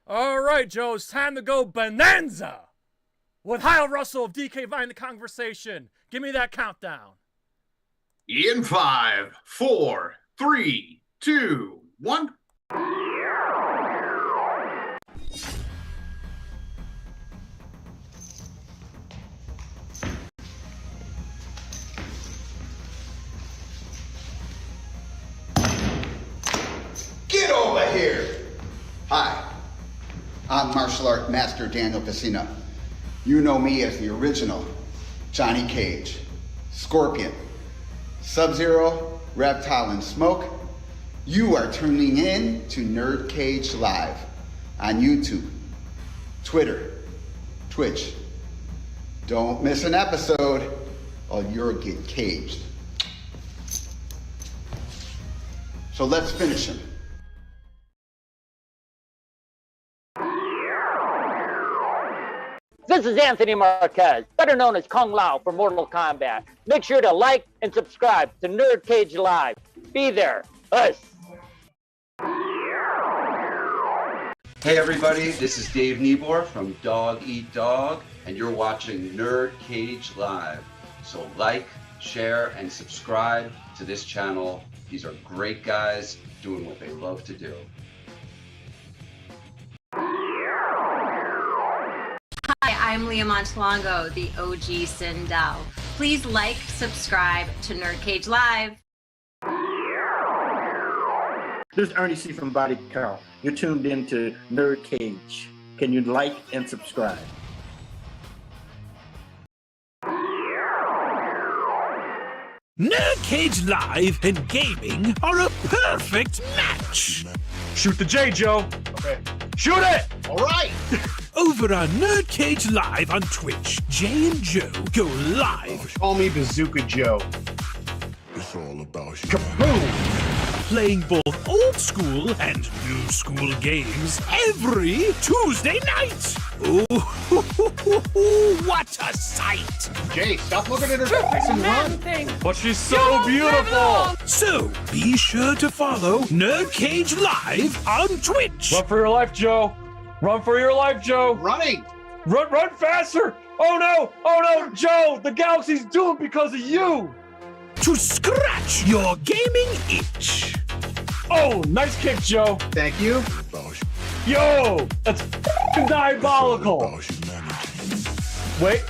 All right, Joe, it's time to go Bananza with Hyle Russell of DK Vine, the Kongversation. Give me that countdown. In 5, 4, 3, 2, 1. Get over here! Hi, I'm martial art master Daniel Casino. You know me as the original Johnny Cage, Scorpion, Sub-Zero, Reptile, and Smoke. You are tuning in to NerdCage Live on YouTube, Twitter, Twitch. Don't miss an episode or you'll get caged. So let's finish him. This is Anthony Marquez, better known as Kung Lao for Mortal Kombat. Make sure to like and subscribe to NerdCage Live. Be there. Us. Hey everybody, this is Dave Niebor from Dog Eat Dog, and you're watching NerdCage Live. So like, share, and subscribe to this channel. These are great guys doing what they love to do. Hi, I'm Leah Montalongo, the OG Sindel. Please like, subscribe to NerdCage Live. This is Ernie C. from Body Count. You're tuned in to NerdCage. Can you like and subscribe? NerdCage Live and gaming are a perfect match. Shoot the J, Joe. Okay. Shoot it! All right. Over on NerdCage Live on Twitch, Jay and Joe go live. Call me Bazooka Joe. It's all about you. Kaboom! Playing both old school and new school games every Tuesday night. Ooh, what a sight! Jay, stop looking at her face and run. But she's so beautiful. So be sure to follow NerdCage Live on Twitch. Run for your life, Joe. Run for your life, Joe. Running. Run faster. Oh no, Joe. The galaxy's doomed because of you. To scratch your gaming itch. Oh, nice kick, Joe. Thank you. Yo, that's f***ing diabolical. Wait.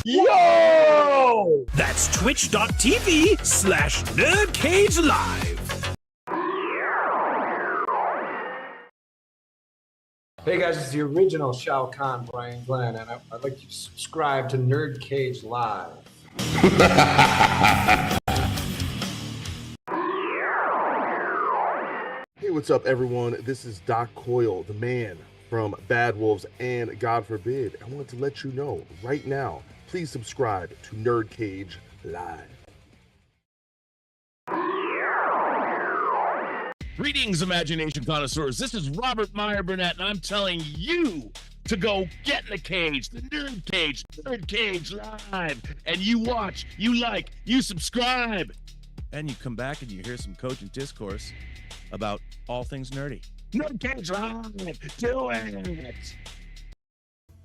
Yo! That's twitch.tv/NerdCage Live. Hey guys, it's the original Shao Kahn, Brian Glenn, and I'd like you to subscribe to NerdCage Live. Hey, what's up, everyone? This is Doc Coyle, the man from Bad Wolves and God Forbid. I want to let you know right now, please subscribe to NerdCage Live. Greetings, imagination connoisseurs. This is Robert Meyer Burnett, and I'm telling you to go get in the cage, the NerdCage Live. And you watch, you like, you subscribe. And you come back and you hear some cogent discourse about all things nerdy. NerdCage Live, do it.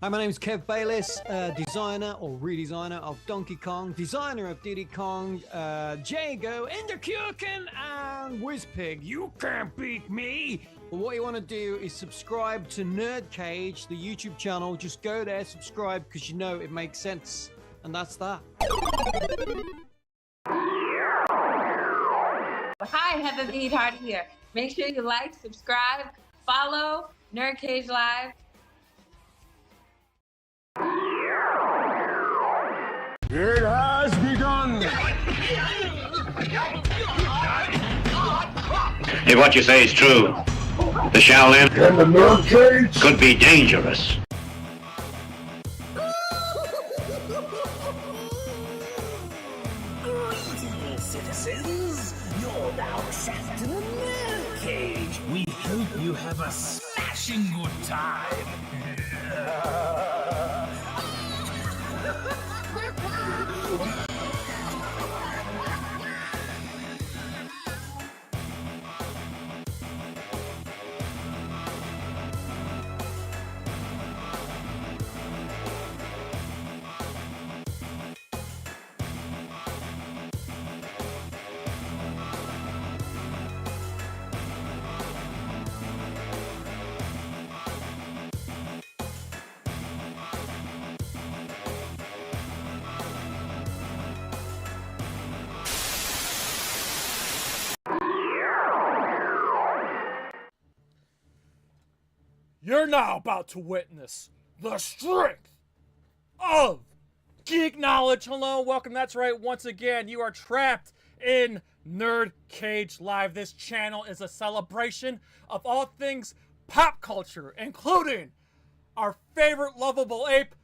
Hi, my name is Kev Bayliss, designer or redesigner of Donkey Kong, designer of Diddy Kong, Jago, Enderkurken, and Whizpig. You can't beat me! But what you want to do is subscribe to NerdCage, the YouTube channel. Just go there, subscribe, because you know it makes sense. And that's that. Hi, Heather the Eatheart here. Make sure you like, subscribe, follow NerdCage Live. It has begun. If what you say is true, the Shaolin And the NerdCage could be dangerous. Greetings, citizens. You're now trapped in the NerdCage. We hope you have a smashing good time. You're now about to witness the strength of geek knowledge. Hello, welcome. That's right. Once again, you are trapped in NerdCage Live. This channel is a celebration of all things pop culture, including our favorite lovable ape,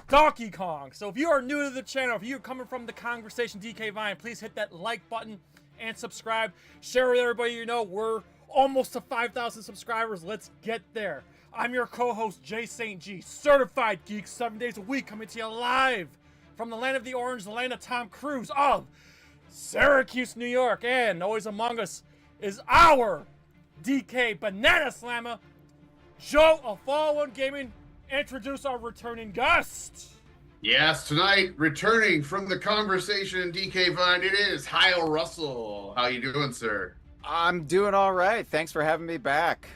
Donkey Kong. So if you are new to the channel, if you're coming from the Kongversation DK Vine, please hit that like button and subscribe. Share with everybody you know. We're almost to 5,000 subscribers. Let's get there. I'm your co-host, Jay St. G, certified geek, 7 days a week, coming to you live from the land of the orange, the land of Tom Cruise, of Syracuse, New York. And always among us is our DK Banana Slammer, Joe of FallenOne Gaming. Introduce our returning guest. Yes, tonight, returning from the Kongversation DK Vine, it is Hyle Russell. How you doing, sir? I'm doing all right. Thanks for having me back.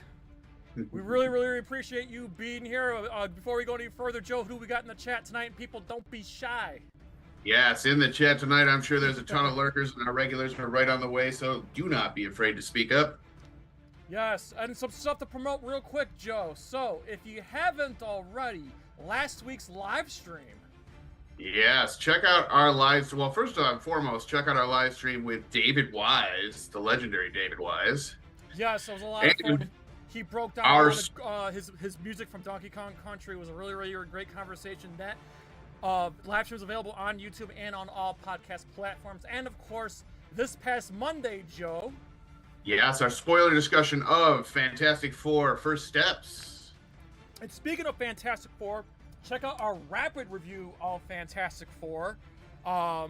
We really appreciate you being here. Before we go any further, Joe, who we got in the chat tonight? And people, don't be shy. Yes, in the chat tonight, I'm sure there's a ton of lurkers, and our regulars are right on the way, so do not be afraid to speak up. Yes, and some stuff to promote real quick, Joe. So, if you haven't already, last week's live stream. Yes, check out our live. Well, first and foremost, check out our live stream with David Wise, the legendary David Wise. Yes, it was a lot of fun. He broke down his music from Donkey Kong Country. It was a really great conversation. That live stream is available on YouTube and on all podcast platforms. And of course, this past Monday, Joe. Yes, our spoiler discussion of Fantastic Four: First Steps. And speaking of Fantastic Four, check out our rapid review of Fantastic Four. I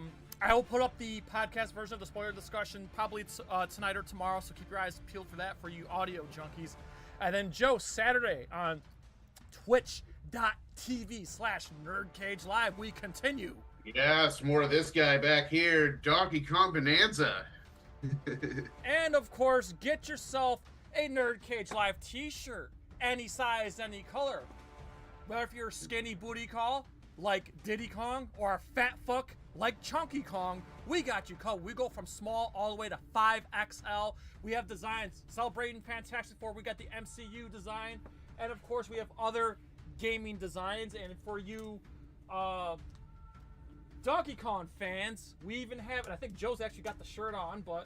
will put up the podcast version of the spoiler discussion probably tonight or tomorrow, so keep your eyes peeled for that for you audio junkies. And then, Joe, Saturday on twitch.tv/NerdCage Live, we continue. Yes, more of this guy back here, Donkey Kong Bananza. And, of course, get yourself a NerdCage Live t-shirt. Any size, any color. Whether if you're a skinny booty call, like Diddy Kong, or a fat fuck, like Chunky Kong, we got you covered. We go from small all the way to 5XL. We have designs celebrating Fantastic Four. We got the MCU design, and of course we have other gaming designs. And for you Donkey Kong fans, we even have, and I think Joe's actually got the shirt on, but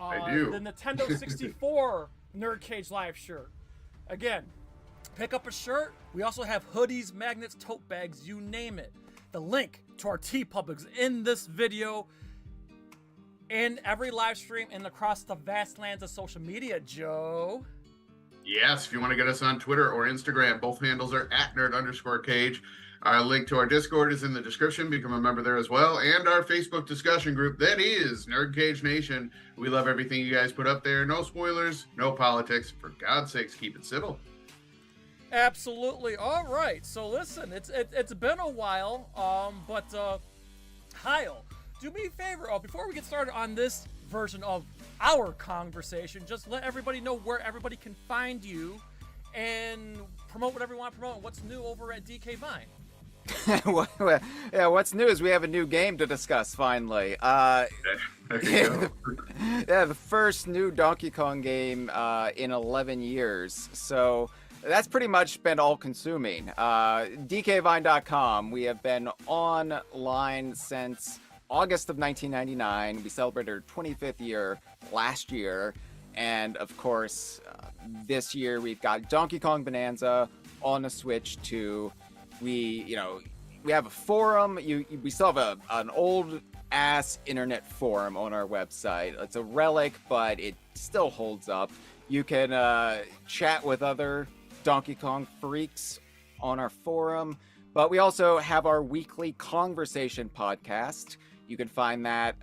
I do. The Nintendo 64 NerdCage Live shirt. Again, pick up a shirt. We also have hoodies, magnets, tote bags, you name it. The link to our TeePublic is in this video, in every live stream, and across the vast lands of social media, Joe. Yes, if you want to get us on Twitter or Instagram, both handles are @nerd_cage. Our link to our Discord is in the description. Become a member there as well. And our Facebook discussion group, that is NerdCage Nation. We love everything you guys put up there. No spoilers, no politics. For God's sakes, keep it civil. Absolutely. All right. So listen, it's been a while, but Hyle, do me a favor. Before we get started on this version of our conversation, just let everybody know where everybody can find you and promote whatever you want to promote. What's new over at DK Vine? Yeah, what's new is we have a new game to discuss finally. The first new Donkey Kong game in 11 years. So that's pretty much been all-consuming. DKVine.com, we have been online since August of 1999. We celebrated our 25th year last year. And, of course, this year we've got Donkey Kong Bananza on the Switch 2. We have a forum. We still have an old-ass internet forum on our website. It's a relic, but it still holds up. You can chat with other Donkey Kong freaks on our forum, but we also have our weekly Kongversation podcast. You can find that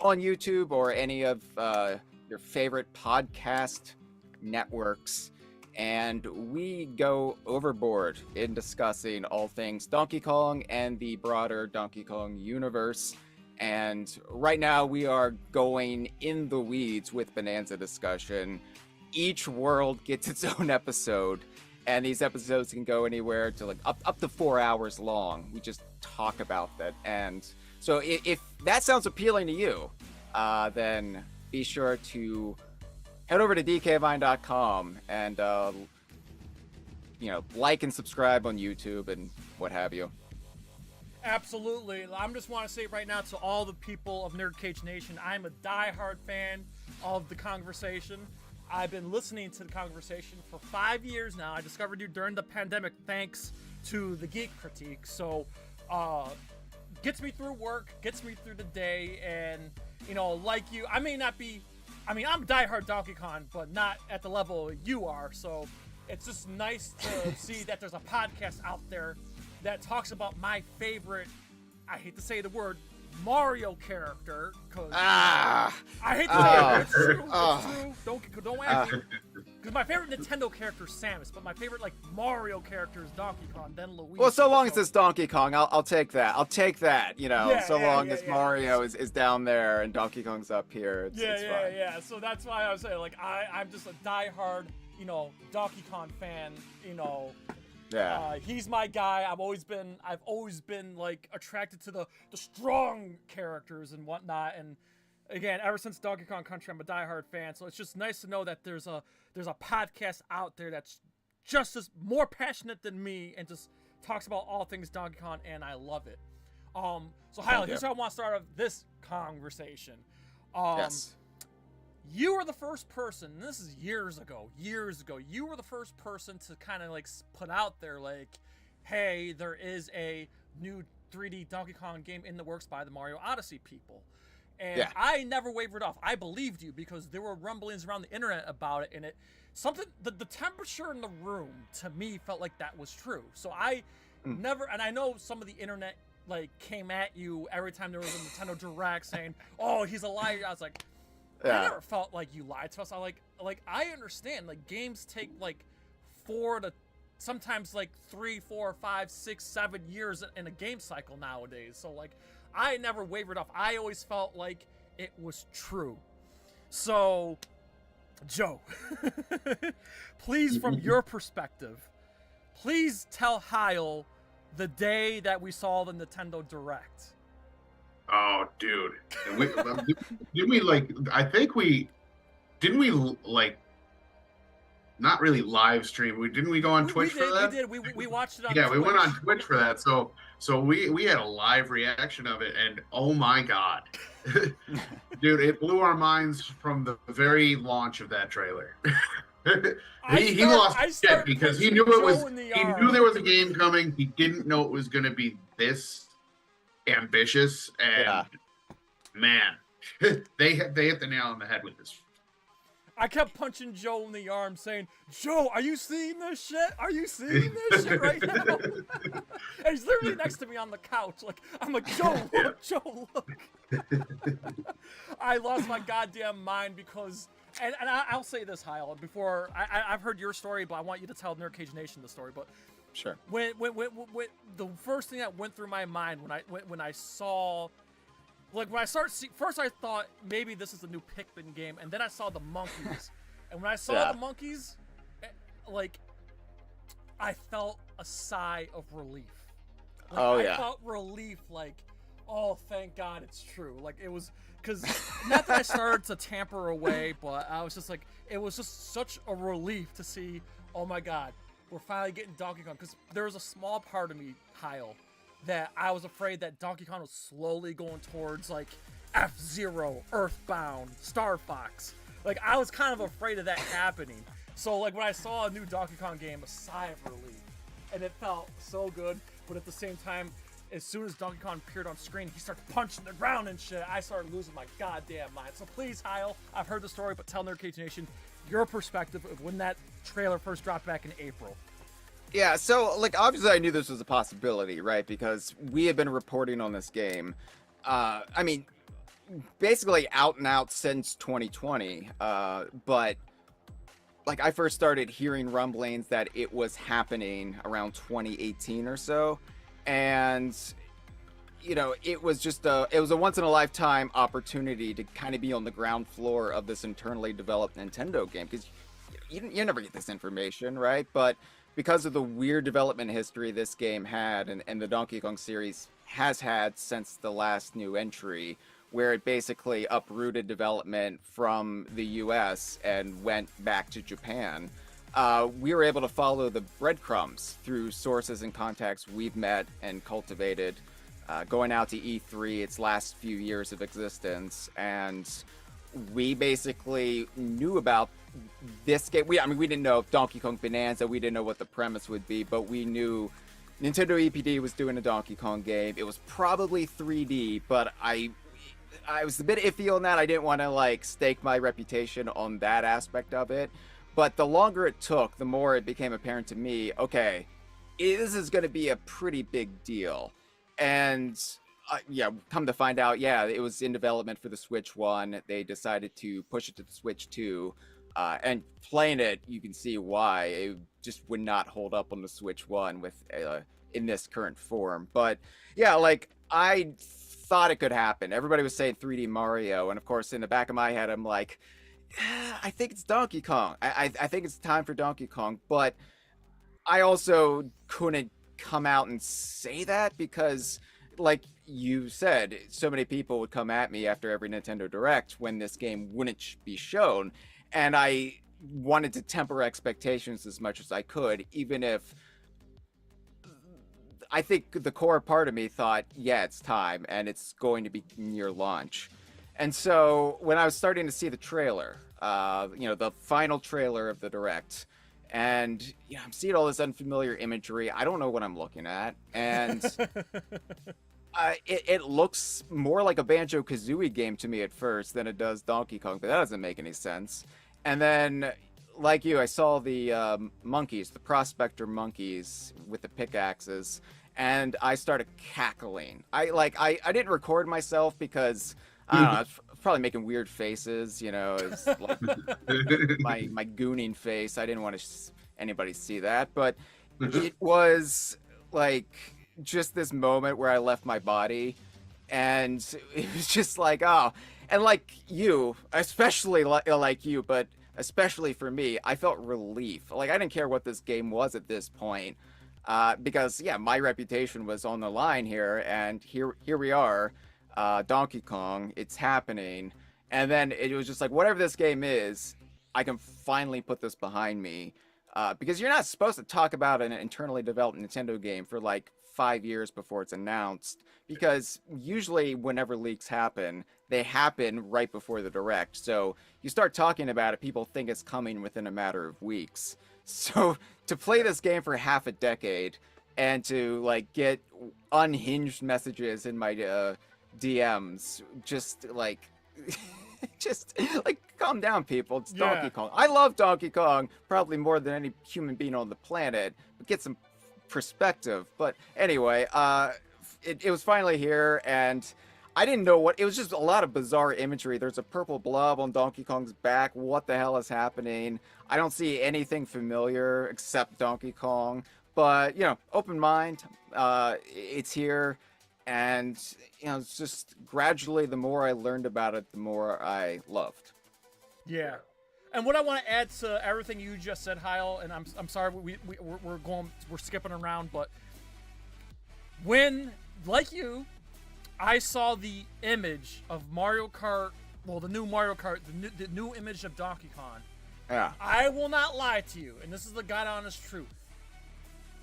on YouTube or any of your favorite podcast networks, and we go overboard in discussing all things Donkey Kong and the broader Donkey Kong universe. And right now we are going in the weeds with Bananza discussion. Each world gets its own episode, and these episodes can go anywhere to like up to 4 hours long. We just talk about that. And so if that sounds appealing to you, then be sure to head over to dkvine.com and like and subscribe on YouTube and what have you. Absolutely. I just want to say right now to all the people of NerdCage Nation, I'm a diehard fan of the Kongversation. I've been listening to the Kongversation for 5 years now. I discovered you during the pandemic thanks to the Geek Critique. So, gets me through work, gets me through the day, and, like you, I'm diehard Donkey Kong, but not at the level you are. So, it's just nice to see that there's a podcast out there that talks about my favorite, I hate to say the word, Mario character, because I hate to say it, it's true, it's true. Don't ask me. Because my favorite Nintendo character is Samus, but my favorite Mario character is Donkey Kong, then Luigi. Well, so long as it's Donkey Kong, I'll take that. I'll take that. Long as Mario is down there and Donkey Kong's up here, it's fine. Yeah. So that's why I was saying, I'm just a diehard, Donkey Kong fan. He's my guy. I've always been attracted to the strong characters and whatnot. And again, ever since Donkey Kong Country, I'm a diehard fan. So it's just nice to know that there's a podcast out there that's just as more passionate than me and just talks about all things Donkey Kong, and I love it. So Hyle, here's how I want to start off this conversation. Yes. You were the first person, and this is years ago, you were the first person to kind of put out there hey, there is a new 3D Donkey Kong game in the works by the Mario Odyssey people. And I never wavered off. I believed you because there were rumblings around the internet about it, and the temperature in the room to me felt like that was true. So I never, and I know some of the internet came at you every time there was a Nintendo Direct saying, "Oh, he's a liar." I was like, I never felt like you lied to us. I understand games take 4 to sometimes 3, 4, 5, 6, 7 years in a game cycle nowadays. So I never wavered off. I always felt like it was true. So, Joe, please, from your perspective, please tell Hyle the day that we saw the Nintendo Direct. Oh, dude. Didn't we not really live stream. Didn't we go on Twitch for that? We did. We watched it on Twitch. Twitch. We went on Twitch for that. So we had a live reaction of it, and oh my God. Dude, it blew our minds from the very launch of that trailer. He lost shit because he knew there was a game coming. He didn't know it was going to be this ambitious, and man, they hit the nail on the head with this. I kept punching Joe in the arm saying, "Joe, are you seeing this shit? Are you seeing this shit right now?" And he's literally next to me on the couch. I'm like, "Joe, look, Joe, look." I lost my goddamn mind because, and I'll say this, Hyle, before I've heard your story, but I want you to tell NerdCage Nation the story. But sure, when the first thing that went through my mind when I saw. When I started first I thought maybe this is a new Pikmin game, and then I saw the monkeys. And when I saw the monkeys, I felt a sigh of relief. I felt relief, oh, thank God it's true. It was, because not that I started to tamper away, but I was just it was just such a relief to see, oh my God, we're finally getting Donkey Kong. Because there was a small part of me, Hyle, that I was afraid that Donkey Kong was slowly going towards F-Zero, Earthbound, Star Fox. I was kind of afraid of that happening. So when I saw a new Donkey Kong game, a sigh of relief, and it felt so good. But at the same time, as soon as Donkey Kong appeared on screen, he started punching the ground and shit. I started losing my goddamn mind. So please, Hyle, I've heard the story, but tell NerdCage Nation your perspective of when that trailer first dropped back in April. Yeah, so obviously I knew this was a possibility, right? Because we had been reporting on this game. Basically out and out since 2020. But I first started hearing rumblings that it was happening around 2018 or so, and it was just a once in a lifetime opportunity to kind of be on the ground floor of this internally developed Nintendo game, because you never get this information, right? But because of the weird development history this game had, and the Donkey Kong series has had since the last new entry, where it basically uprooted development from the US and went back to Japan, we were able to follow the breadcrumbs through sources and contacts we've met and cultivated, going out to E3, its last few years of existence, and we basically knew about this game. We didn't know Donkey Kong Bonanza, we didn't know what the premise would be, but we knew Nintendo EPD was doing a Donkey Kong game. It was probably 3D, but I was a bit iffy on that. I didn't want to like stake my reputation on that aspect of it. But the longer it took, the more it became apparent to me, okay, this is going to be a pretty big deal. And yeah, come to find out, yeah, it was in development for the Switch 1. They decided to push it to the Switch 2. And playing it, you can see why. It just would not hold up on the Switch 1 with in this current form. But yeah, like, I thought it could happen. Everybody was saying 3D Mario. And of course, in the back of my head, I'm like, I think it's Donkey Kong. I think it's time for Donkey Kong, but I also couldn't come out and say that because, like you said, so many people would come at me after every Nintendo Direct when this game wouldn't be shown, and I wanted to temper expectations as much as I could, even if I think the core part of me thought, yeah, it's time, and it's going to be near launch. And so when I was starting to see the trailer, the final trailer of the Direct, and I'm seeing all this unfamiliar imagery. I don't know what I'm looking at, and it looks more like a Banjo-Kazooie game to me at first than it does Donkey Kong, but that doesn't make any sense. And then, like you, I saw the monkeys, the prospector monkeys with the pickaxes, and I started cackling. I didn't record myself because I don't know, I was probably making weird faces, it's like my gooning face. I didn't want anybody to see that, but it was like just this moment where I left my body, and it was just like, oh, and like you, especially like you, but especially for me, I felt relief. Like, I didn't care what this game was at this point, because yeah, my reputation was on the line here, and here we are. Donkey Kong, it's happening, and then it was just like, whatever this game is, I can finally put this behind me, because you're not supposed to talk about an internally developed Nintendo game for like 5 years before it's announced, because usually whenever leaks happen, they happen right before the Direct, so you start talking about it, people think it's coming within a matter of weeks. So to play this game for half a decade and to like get unhinged messages in my DMs, just like calm down, people. It's Donkey Kong. I love Donkey Kong probably more than any human being on the planet, but get some perspective. But anyway, it was finally here, and I didn't know what it was. Just a lot of bizarre imagery. There's a purple blob on Donkey Kong's back. What the hell is happening? I don't see anything familiar except Donkey Kong, but open mind. It's here. And, it's just gradually, the more I learned about it, the more I loved. Yeah. And what I want to add to everything you just said, Hyle, and I'm sorry we're skipping around, but when, like you, I saw the image of Mario Kart, well, the new Mario Kart, the new image of Donkey Kong. Yeah. I will not lie to you, and this is the God honest truth.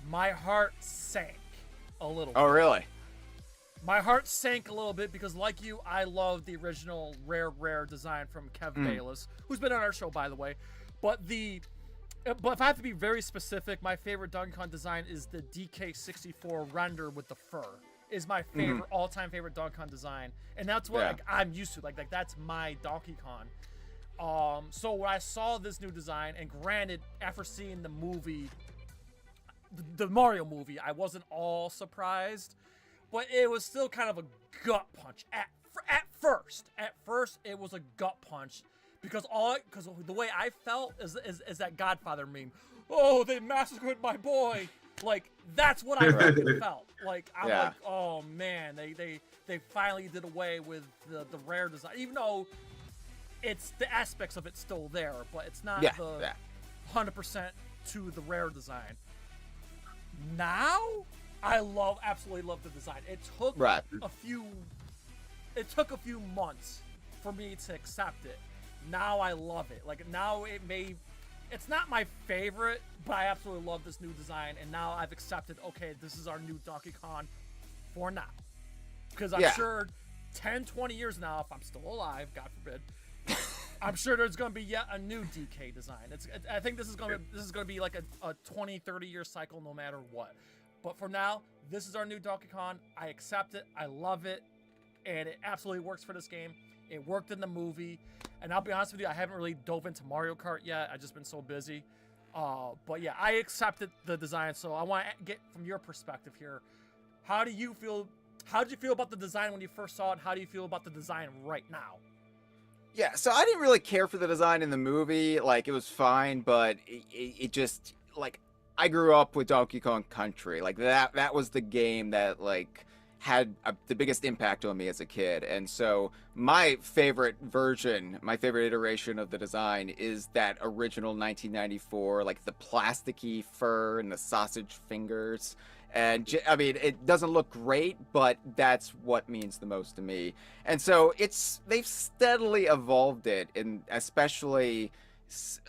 My heart sank a little bit. Oh, really? My heart sank a little bit because, like you, I love the original rare design from Kev Bayless, who's been on our show, by the way. But if I have to be very specific, my favorite Donkey Kong design is the DK64 render with the fur. Is my favorite, all-time favorite Donkey Kong design, and that's what I'm used to. Like that's my Donkey Kong. So when I saw this new design, and granted, after seeing the movie, the Mario movie, I wasn't all surprised. But it was still kind of a gut punch at first. At first, it was a gut punch because the way I felt is that Godfather meme. Oh, they massacred my boy. Like that's what I felt. Like I'm like, oh man, they finally did away with the rare design, even though it's the aspects of it still there, but it's not the 100% to the rare design. Now. I absolutely love the design. It took a few months for me to accept it. Now I love it. Like now it may it's not my favorite, but I absolutely love this new design, and now I've accepted, okay, this is our new Donkey Kong for now. Because I'm sure 10, 20 years now, if I'm still alive, God forbid, I'm sure there's going to be yet a new DK design. I think this is going to be like a 20, 30 year cycle no matter what. But for now, this is our new Donkey Kong. I accept it. I love it. And it absolutely works for this game. It worked in the movie. And I'll be honest with you, I haven't really dove into Mario Kart yet. I've just been so busy. But yeah, I accepted the design. So I want to get from your perspective here. How did you feel about the design when you first saw it? How do you feel about the design right now? Yeah, so I didn't really care for the design in the movie. Like, it was fine, but it just, like, I grew up with Donkey Kong Country. Like, that was the game that, like, had the biggest impact on me as a kid. And so my favorite version, my favorite iteration of the design is that original 1994, like the plasticky fur and the sausage fingers. And I mean, it doesn't look great, but that's what means the most to me. And so they've steadily evolved it, and especially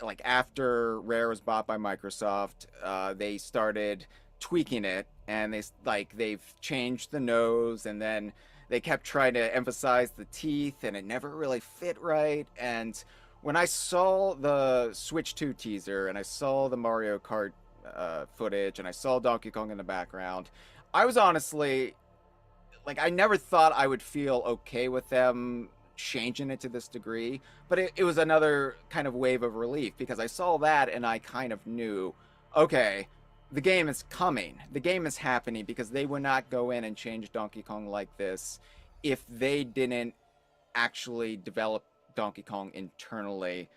like after Rare was bought by Microsoft, they started tweaking it, and they've changed the nose, and then they kept trying to emphasize the teeth, and it never really fit right. And when I saw the Switch 2 teaser and I saw the Mario Kart footage and I saw Donkey Kong in the background, I was honestly like, I never thought I would feel okay with them changing it to this degree, but it was another kind of wave of relief, because I saw that and I kind of knew, okay, the game is coming, the game is happening, because they would not go in and change Donkey Kong like this if they didn't actually develop Donkey Kong internally.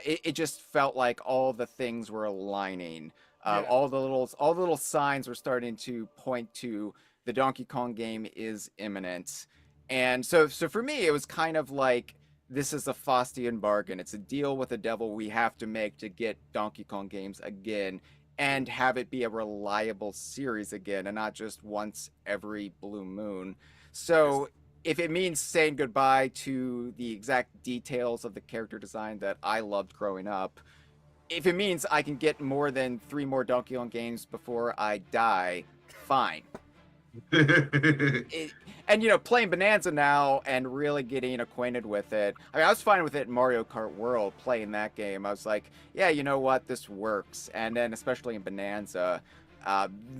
It just felt like all the things were aligning. All the little signs were starting to point to the Donkey Kong game is imminent. And so for me, it was kind of like, this is a Faustian bargain. It's a deal with the devil we have to make to get Donkey Kong games again and have it be a reliable series again, and not just once every blue moon. So if it means saying goodbye to the exact details of the character design that I loved growing up, if it means I can get more than 3 more Donkey Kong games before I die, fine. And, you know, playing Bananza now and really getting acquainted with it. I mean, I was fine with it in Mario Kart World, playing that game. I was like, yeah, you know what? This works. And then especially in Bananza,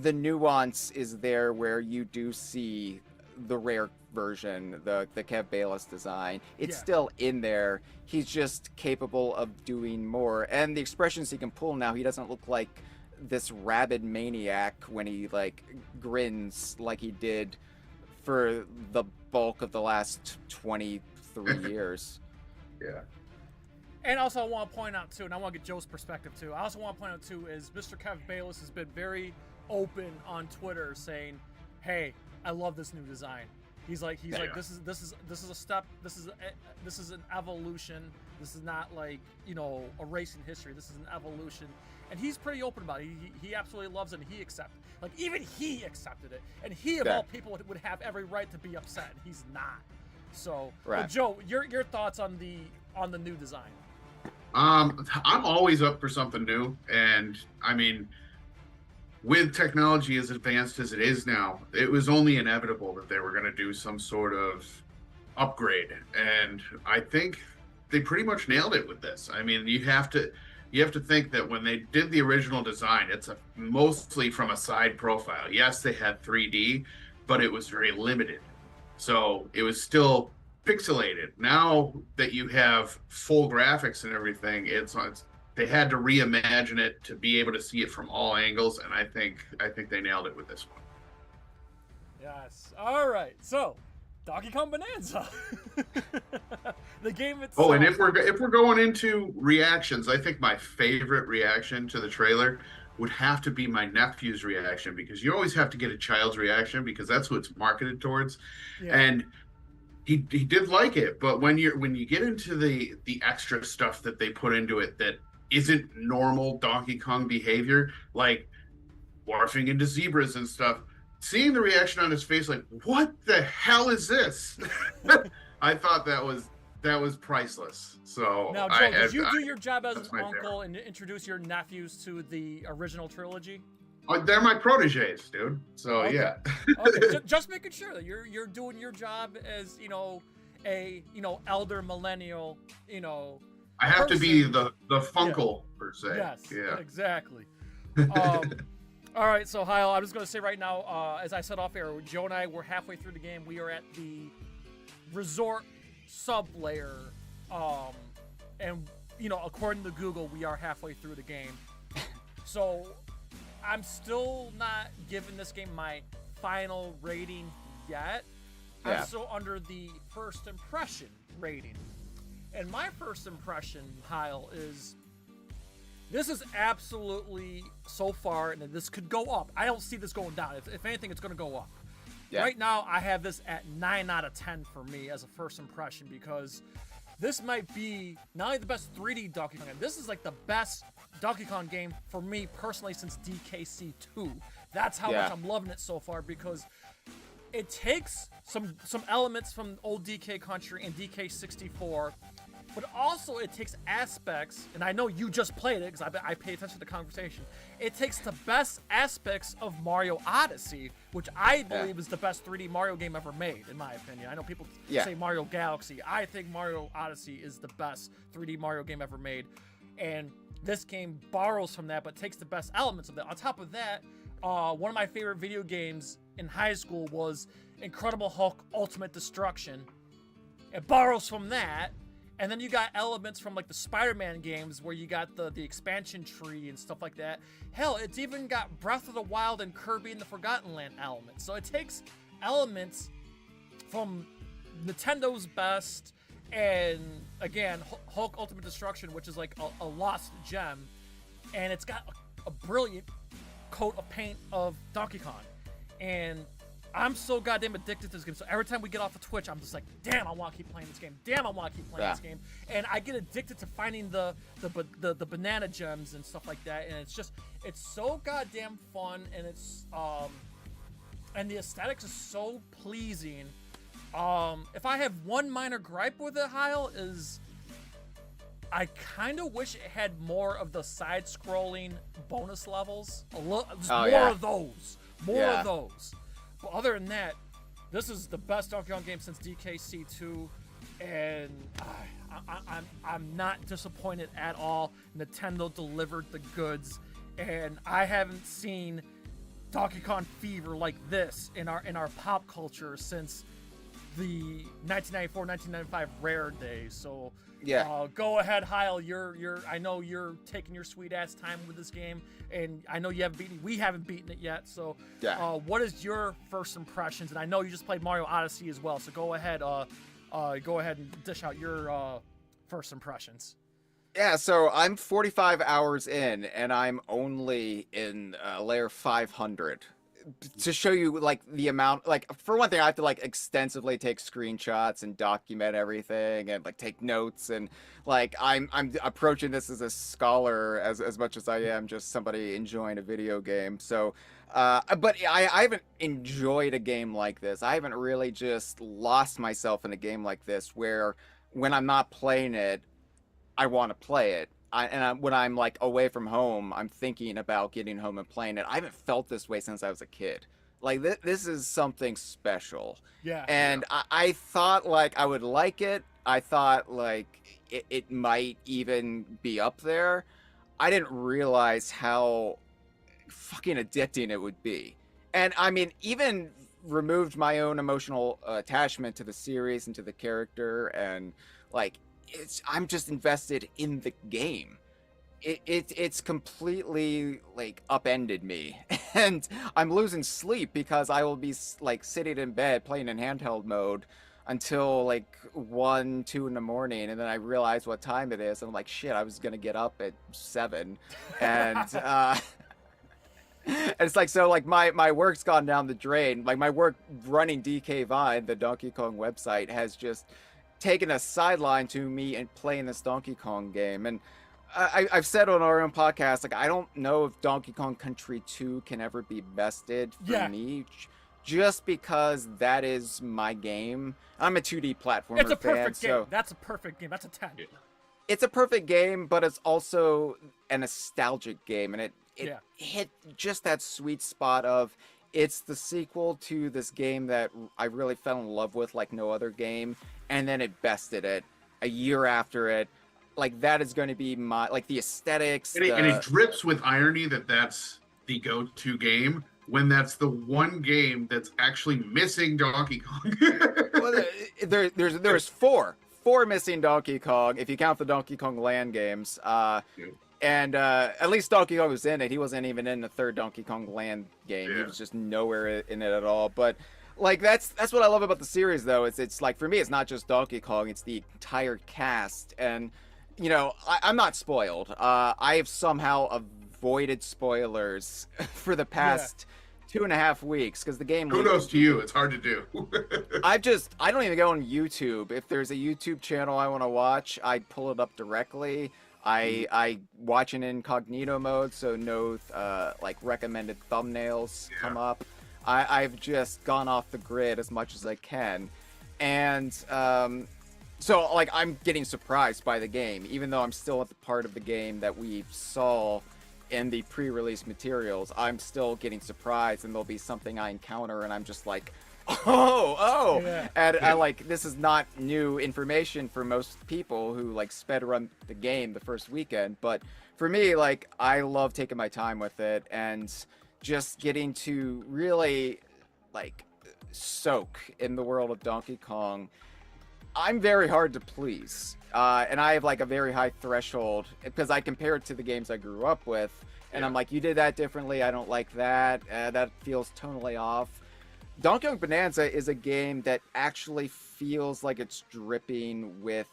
the nuance is there where you do see the Rare version, the Kev Bayless design. It's still in there. He's just capable of doing more. And the expressions he can pull now, he doesn't look like this rabid maniac when he like grins like he did for the bulk of the last 23 years. Yeah. And also I want to point out too, and I want to get Joe's perspective too, I also want to point out too, is Mr. Kev Bayless has been very open on Twitter saying, hey, I love this new design. He's like this is a step, this is an evolution. This is not like, you know, erasing history. This is an evolution. And he's pretty open about it. He absolutely loves it, and he accepted. Like, even he accepted it. And he, of all people, would have every right to be upset, and he's not. So, but Joe, your thoughts on the new design? I'm always up for something new, and I mean, with technology as advanced as it is now, it was only inevitable that they were going to do some sort of upgrade, and I think they pretty much nailed it with this. I mean, you have to think that when they did the original design, it's mostly from a side profile. Yes, they had 3D, but it was very limited, so it was still pixelated. Now that you have full graphics and everything, they had to reimagine it to be able to see it from all angles, and I think they nailed it with this one. Yes. All right. So, Donkey Kong Bonanza. The game itself. Oh, and if we're going into reactions, I think my favorite reaction to the trailer would have to be my nephew's reaction, because you always have to get a child's reaction because that's what it's marketed towards. Yeah. And he did like it, but when you get into the extra stuff that they put into it that isn't normal Donkey Kong behavior, like morphing into zebras and stuff, seeing the reaction on his face, like, what the hell is this? I thought that that was priceless. So Now, Joe, did you do your job as an uncle and introduce your nephews to the original trilogy? They're my proteges, dude. So Okay. yeah. Okay, just making sure that you're doing your job as a elder millennial. I have to be person. the funkle per se. Yes. Yeah. Exactly. All right, so Hyle, I'm just going to say right now, as I said off air, Joe and I, we're halfway through the game. We are at the resort sub-layer, and, according to Google, we are halfway through the game. So, I'm still not giving this game my final rating yet. Yeah. I'm still under the first impression rating. And my first impression, Hyle, is... This is absolutely, so far, and this could go up. I don't see this going down. If anything, it's going to go up. Yeah. Right now, I have this at 9 out of 10 for me as a first impression because this might be not only the best 3D Donkey Kong game, this is like the best Donkey Kong game for me personally since DKC 2. That's how much I'm loving it so far because it takes some elements from old DK Country and DK 64, but also it takes aspects, and I know you just played it because I pay attention to the conversation. It takes the best aspects of Mario Odyssey, which I believe is the best 3D Mario game ever made, in my opinion. I know people say Mario Galaxy. I think Mario Odyssey is the best 3D Mario game ever made, and this game borrows from that, but takes the best elements of that. On top of that, one of my favorite video games in high school was Incredible Hulk Ultimate Destruction. It borrows from that. And then you got elements from like the Spider-Man games where you got the expansion tree and stuff like that. Hell, it's even got Breath of the Wild and Kirby and the Forgotten Land elements. So it takes elements from Nintendo's best and, again, Hulk Ultimate Destruction, which is like a lost gem. And it's got a brilliant coat of paint of Donkey Kong. And I'm so goddamn addicted to this game. So every time we get off of Twitch, I'm just like, damn, I want to keep playing this game. Damn, I want to keep playing this game. And I get addicted to finding the banana gems and stuff like that. And it's so goddamn fun. And it's and the aesthetics is so pleasing. If I have one minor gripe with it, Hyle, is I kind of wish it had more of the side-scrolling bonus levels. More of those. More of those. But other than that, this is the best Donkey Kong game since DKC 2, and I'm not disappointed at all. Nintendo delivered the goods, and I haven't seen Donkey Kong fever like this in our pop culture since the 1994-1995 Rare days. So go ahead, Hyle. I know you're taking your sweet ass time with this game, and I know you haven't beaten. We haven't beaten it yet. So what is your first impressions? And I know you just played Mario Odyssey as well. So go ahead. Go ahead and dish out your first impressions. Yeah, so I'm 45 hours in, and I'm only in layer 500. To show you like the amount, like for one thing, I have to like extensively take screenshots and document everything and like take notes, and like I'm approaching this as a scholar as much as I am just somebody enjoying a video game. So but I haven't enjoyed a game like this. I haven't really just lost myself in a game like this where when I'm not playing it, I want to play it. When I'm like away from home, I'm thinking about getting home and playing it. I haven't felt this way since I was a kid. Like this is something special. Yeah. And I thought like I would like it. I thought like it might even be up there. I didn't realize how fucking addicting it would be. And I mean, even removed my own emotional attachment to the series and to the character, and like I'm just invested in the game. It's completely like upended me, and I'm losing sleep because I will be like sitting in bed playing in handheld mode until like 1, 2 in the morning, and then I realize what time it is, and I'm like, shit, I was gonna get up at 7, and and it's like, so like my work's gone down the drain. Like my work running DK Vine, the Donkey Kong website, has just taken a sideline to me and playing this Donkey Kong game. And I've said on our own podcast, like I don't know if Donkey Kong Country 2 can ever be bested for me, just because that is my game. I'm a 2D platformer It's a perfect fan, game. so That's a perfect game. That's a 10. it's a perfect game, but it's also a nostalgic game, and it hit just that sweet spot of it's the sequel to this game that I really fell in love with like no other game, and then it bested it a year after it. Like, that is going to be my, like, the aesthetics. And it drips with irony that that's the go-to game when that's the one game that's actually missing Donkey Kong. Well, there's four missing Donkey Kong if you count the Donkey Kong Land games. And at least Donkey Kong was in it. He wasn't even in the third Donkey Kong Land game. He was just nowhere in it at all. But like, that's what I love about the series, though. It's like, for me, it's not just Donkey Kong. It's the entire cast. And you know, I'm not spoiled. I have somehow avoided spoilers for the past 2.5 weeks because the game. Kudos to you. It's hard to do. I don't even go on YouTube. If there's a YouTube channel I want to watch, I pull it up directly. I watch in incognito mode, so no like recommended thumbnails come up. I've just gone off the grid as much as I can, and so like I'm getting surprised by the game, even though I'm still at the part of the game that we saw in the pre-release materials. I'm still getting surprised, and there'll be something I encounter, and I'm just like, oh, and I like, this is not new information for most people who like sped run the game the first weekend, but for me, like, I love taking my time with it and just getting to really like soak in the world of Donkey Kong. I'm very hard to please, and I have like a very high threshold because I compare it to the games I grew up with, and I'm like, you did that differently, I don't like that, that feels tonally off. Donkey Kong Bonanza is a game that actually feels like it's dripping with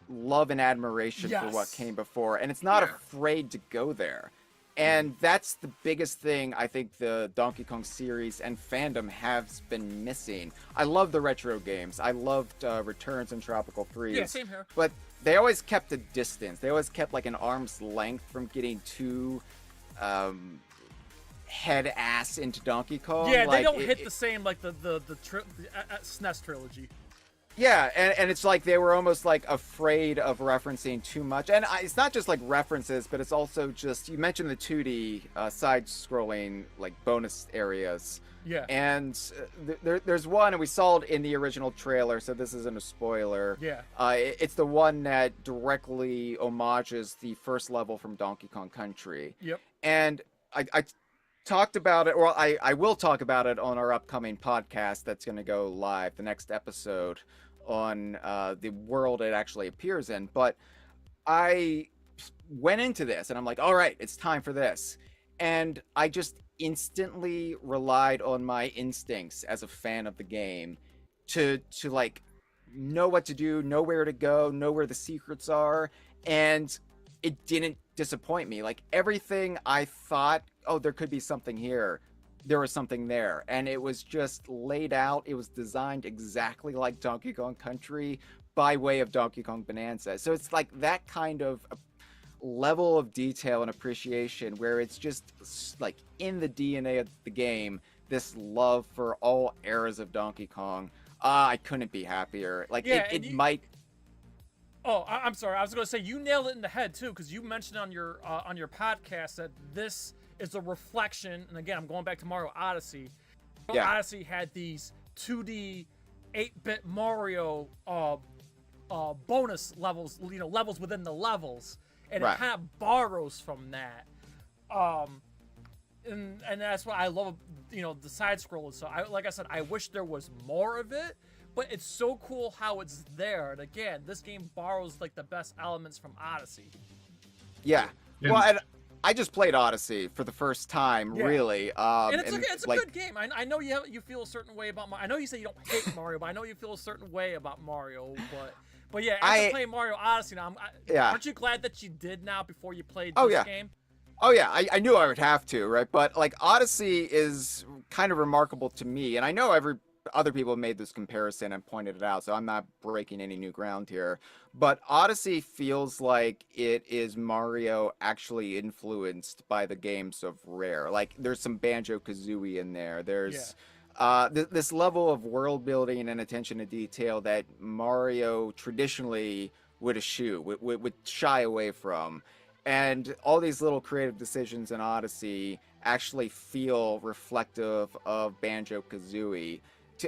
love and admiration for what came before, and it's not afraid to go there. And that's the biggest thing I think the Donkey Kong series and fandom has been missing. I love the retro games. I loved Returns and Tropical Freeze. Yeah, same here. But they always kept a distance. They always kept like an arm's length from getting too head-ass into Donkey Kong. Yeah, like, they don't hit the same like the SNES trilogy. Yeah, and it's like they were almost like afraid of referencing too much. And it's not just like references, but it's also just, you mentioned the 2D side-scrolling like bonus areas. Yeah. And there's one, and we saw it in the original trailer, so this isn't a spoiler. Yeah. It's the one that directly homages the first level from Donkey Kong Country. Yep. And I talked about it, or I will talk about it on our upcoming podcast that's going to go live, the next episode, on the world it actually appears in. But I went into this and I'm like, all right, it's time for this. And I just instantly relied on my instincts as a fan of the game to like know what to do, know where to go, know where the secrets are. And it didn't disappoint me. Like, everything I thought, oh, there could be something here, there was something there, and it was just laid out. It was designed exactly like Donkey Kong Country by way of Donkey Kong Bonanza. So it's like that kind of level of detail and appreciation where it's just like in the DNA of the game, this love for all eras of Donkey Kong. I couldn't be happier. Like, it might. Oh, I'm sorry. I was going to say, you nailed it in the head too, because you mentioned on your podcast that this is a reflection. And again, I'm going back to Mario Odyssey. Odyssey had these 2D 8-bit Mario bonus levels, levels within the levels, and it kind of borrows from that. And that's what I love, the side scrollers. So like I said, I wish there was more of it. But it's so cool how it's there. And again, this game borrows like the best elements from Odyssey. Yeah. Well, and I just played Odyssey for the first time, really. And it's a good game. I know you feel a certain way about Mario. I know you say you don't hate Mario, but I know you feel a certain way about Mario. But yeah, after playing Mario Odyssey now, aren't you glad that you did now before you played this game? Oh yeah, I knew I would have to, right? But like, Odyssey is kind of remarkable to me, and I know other people have made this comparison and pointed it out, so I'm not breaking any new ground here. But Odyssey feels like it is Mario actually influenced by the games of Rare. Like, there's some Banjo-Kazooie in there. There's this level of world building and attention to detail that Mario traditionally would eschew, would shy away from. And all these little creative decisions in Odyssey actually feel reflective of Banjo-Kazooie,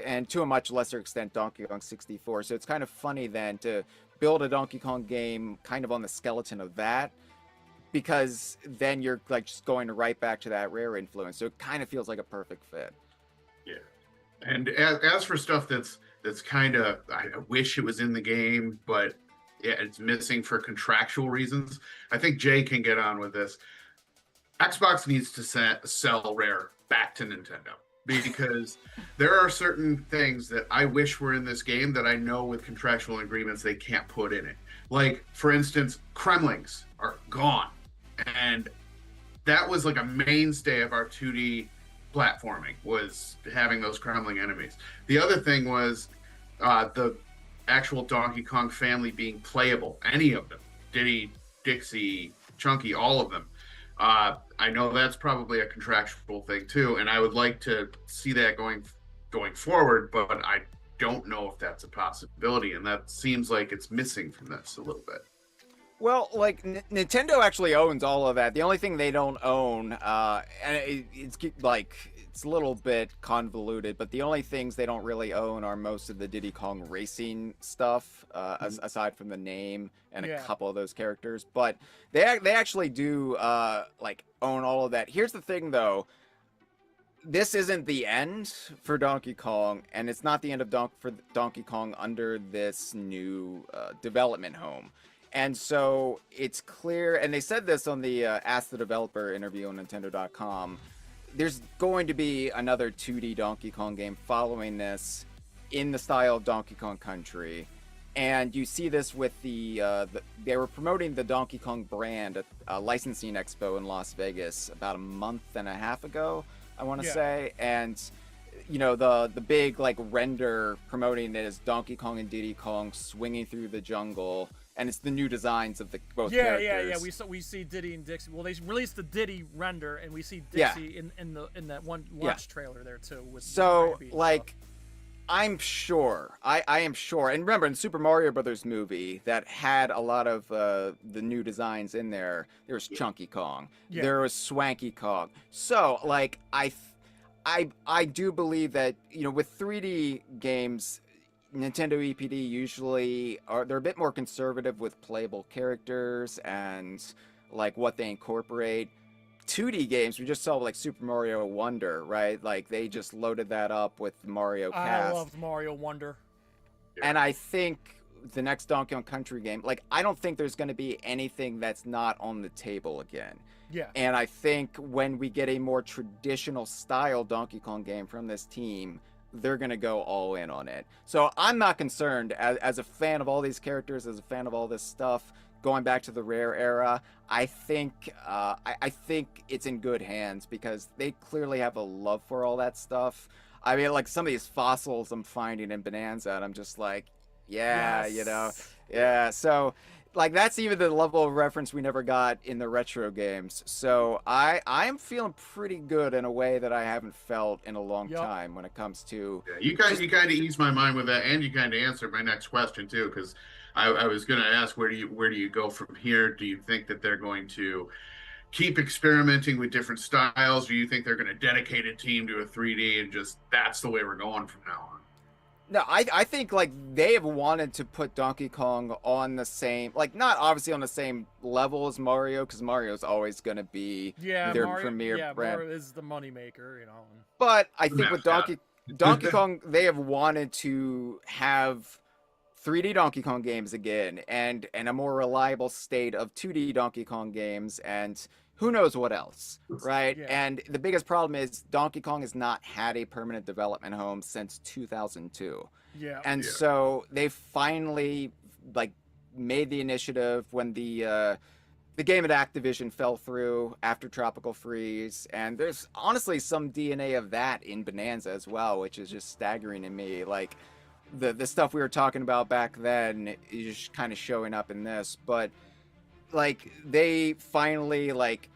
and to a much lesser extent Donkey Kong 64. So it's kind of funny then to build a Donkey Kong game kind of on the skeleton of that, because then you're like just going right back to that Rare influence. So it kind of feels like a perfect fit. Yeah. And as for stuff that's kind of, I wish it was in the game, but yeah, it's missing for contractual reasons, I think Jay can get on with this. Xbox needs to sell Rare back to Nintendo, because there are certain things that I wish were in this game that I know with contractual agreements they can't put in it. Like, for instance, Kremlings are gone. And that was like a mainstay of our 2D platforming, was having those Kremling enemies. The other thing was the actual Donkey Kong family being playable, any of them. Diddy, Dixie, Chunky, all of them. I know that's probably a contractual thing too, and I would like to see that going forward, but I don't know if that's a possibility, and that seems like it's missing from this a little bit. Well, like, Nintendo actually owns all of that. The only thing they don't own, and it's like, it's a little bit convoluted, but the only things they don't really own are most of the Diddy Kong racing stuff, aside from the name and a couple of those characters. But they actually do, like, own all of that. Here's the thing, though. This isn't the end for Donkey Kong, and it's not the end of for Donkey Kong under this new development home. And so it's clear, and they said this on the Ask the Developer interview on Nintendo.com, there's going to be another 2D Donkey Kong game following this in the style of Donkey Kong Country. And you see this with they were promoting the Donkey Kong brand at a licensing expo in Las Vegas about a month and a half ago, I want to say. And, you know, the big, like, render promoting it as Donkey Kong and Diddy Kong swinging through the jungle. And it's the new designs of the both characters. Yeah. We see Diddy and Dixie. Well, they released the Diddy render, and we see Dixie in that one launch trailer there too. So, like, I'm sure, I am sure, and remember in Super Mario Brothers movie that had a lot of the new designs in there. There was Chunky Kong, there was Swanky Kong. So, like, I do believe that, you know, with 3D games, Nintendo EPD usually they're a bit more conservative with playable characters and like what they incorporate. 2D games, we just saw like Super Mario Wonder, right? Like they just loaded that up with Mario Cast. I loved Mario Wonder. And I think the next Donkey Kong Country game, like I don't think there's going to be anything that's not on the table again. Yeah. And I think when we get a more traditional style Donkey Kong game from this team, they're going to go all in on it. So I'm not concerned as a fan of all these characters, as a fan of all this stuff, going back to the Rare era. I think it's in good hands because they clearly have a love for all that stuff. I mean, like some of these fossils I'm finding in Bananza, and I'm just like, you know, So like that's even the level of reference we never got in the retro games. So I'm feeling pretty good in a way that I haven't felt in a long time when it comes to. Yeah, you kind of eased my mind with that, and you kind of answered my next question too, because I was going to ask where do you go from here? Do you think that they're going to keep experimenting with different styles? Do you think they're going to dedicate a team to a 3D and just that's the way we're going from now on? No, I think like they have wanted to put Donkey Kong on the same, like not obviously on the same level as Mario, because Mario's always going to be their premier brand. Mario is the moneymaker, you know. But I think with Donkey Kong, they have wanted to have 3D Donkey Kong games again, and a more reliable state of 2D Donkey Kong games, and who knows what else, right? And the biggest problem is Donkey Kong has not had a permanent development home since 2002. So they finally like made the initiative when the the game at Activision fell through after Tropical Freeze, and there's honestly some DNA of that in Bananza as well, which is just staggering to me. Like, the stuff we were talking about back then is just kind of showing up in this, but like they finally like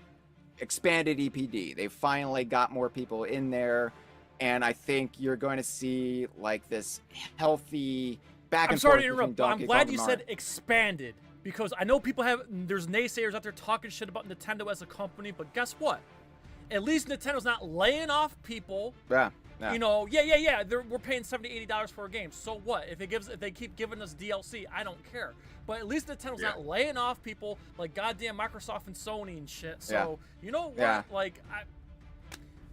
expanded EPD. They finally got more people in there, and I think you're going to see like this healthy back and forth. I'm sorry to interrupt, but I'm glad you said expanded, because I know people there's naysayers out there talking shit about Nintendo as a company, but guess what? At least Nintendo's not laying off people. Yeah. You know, yeah. We're paying $70, $80 for a game. So what? If they keep giving us DLC, I don't care. But at least Nintendo's not laying off people like goddamn Microsoft and Sony and shit. So you know what? Yeah. Like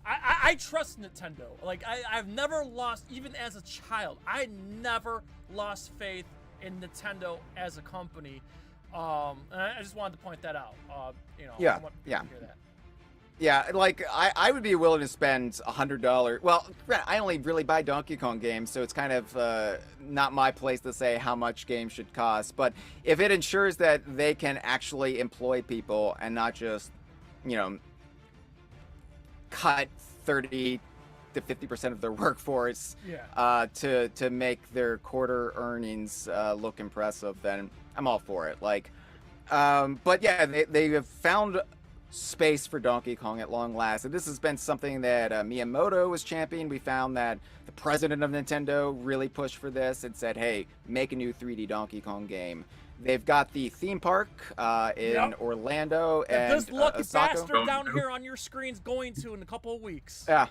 I trust Nintendo. Like I've never lost, even as a child, I never lost faith in Nintendo as a company. And I just wanted to point that out. You know. I want people to hear that. Yeah, like, I would be willing to spend $100. Well, I only really buy Donkey Kong games, so it's kind of not my place to say how much games should cost. But if it ensures that they can actually employ people and not just, you know, cut 30 to 50% of their workforce to make their quarter earnings look impressive, then I'm all for it. Like, but yeah, they have found space for Donkey Kong at long last, and this has been something that Miyamoto was championing. We found that the president of Nintendo really pushed for this and said, hey, make a new 3D Donkey Kong game. They've got the theme park in Orlando, and this lucky Osaka. bastard down here on your screen's going to in a couple of weeks. Yeah.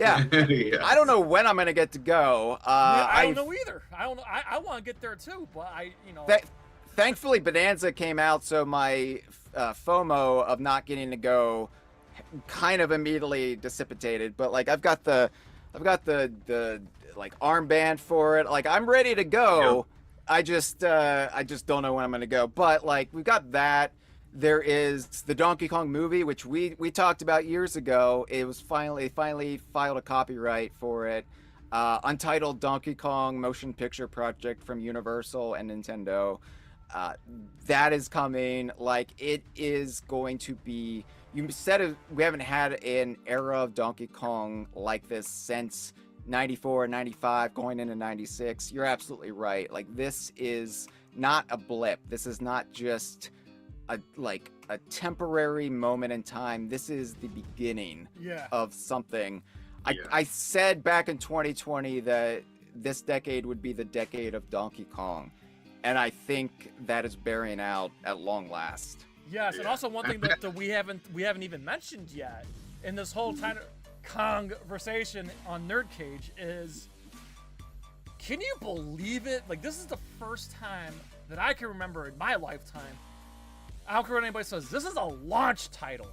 I don't know when I'm gonna get to go. I don't know either. I don't know. I want to get there too, but thankfully Bananza came out, so my FOMO of not getting to go kind of immediately dissipated. But like I've got the like armband for it. Like I'm ready to go. I just don't know when I'm gonna go. But like we've got that. There is the Donkey Kong movie, which we talked about years ago. It was finally filed a copyright for it. Untitled Donkey Kong motion picture project from Universal and Nintendo. That is coming. Like, it is going to be, you said we haven't had an era of Donkey Kong like this since 94, 95, going into 96. You're absolutely right. Like, this is not a blip. This is not just a temporary moment in time. This is the beginning of something. I said back in 2020 that this decade would be the decade of Donkey Kong. And I think that is bearing out at long last. Yes, and also one thing that we haven't even mentioned yet in this whole kind of conversation on NerdCage is, can you believe it? Like, this is the first time that I can remember in my lifetime. I don't care what anybody says. This is a launch title.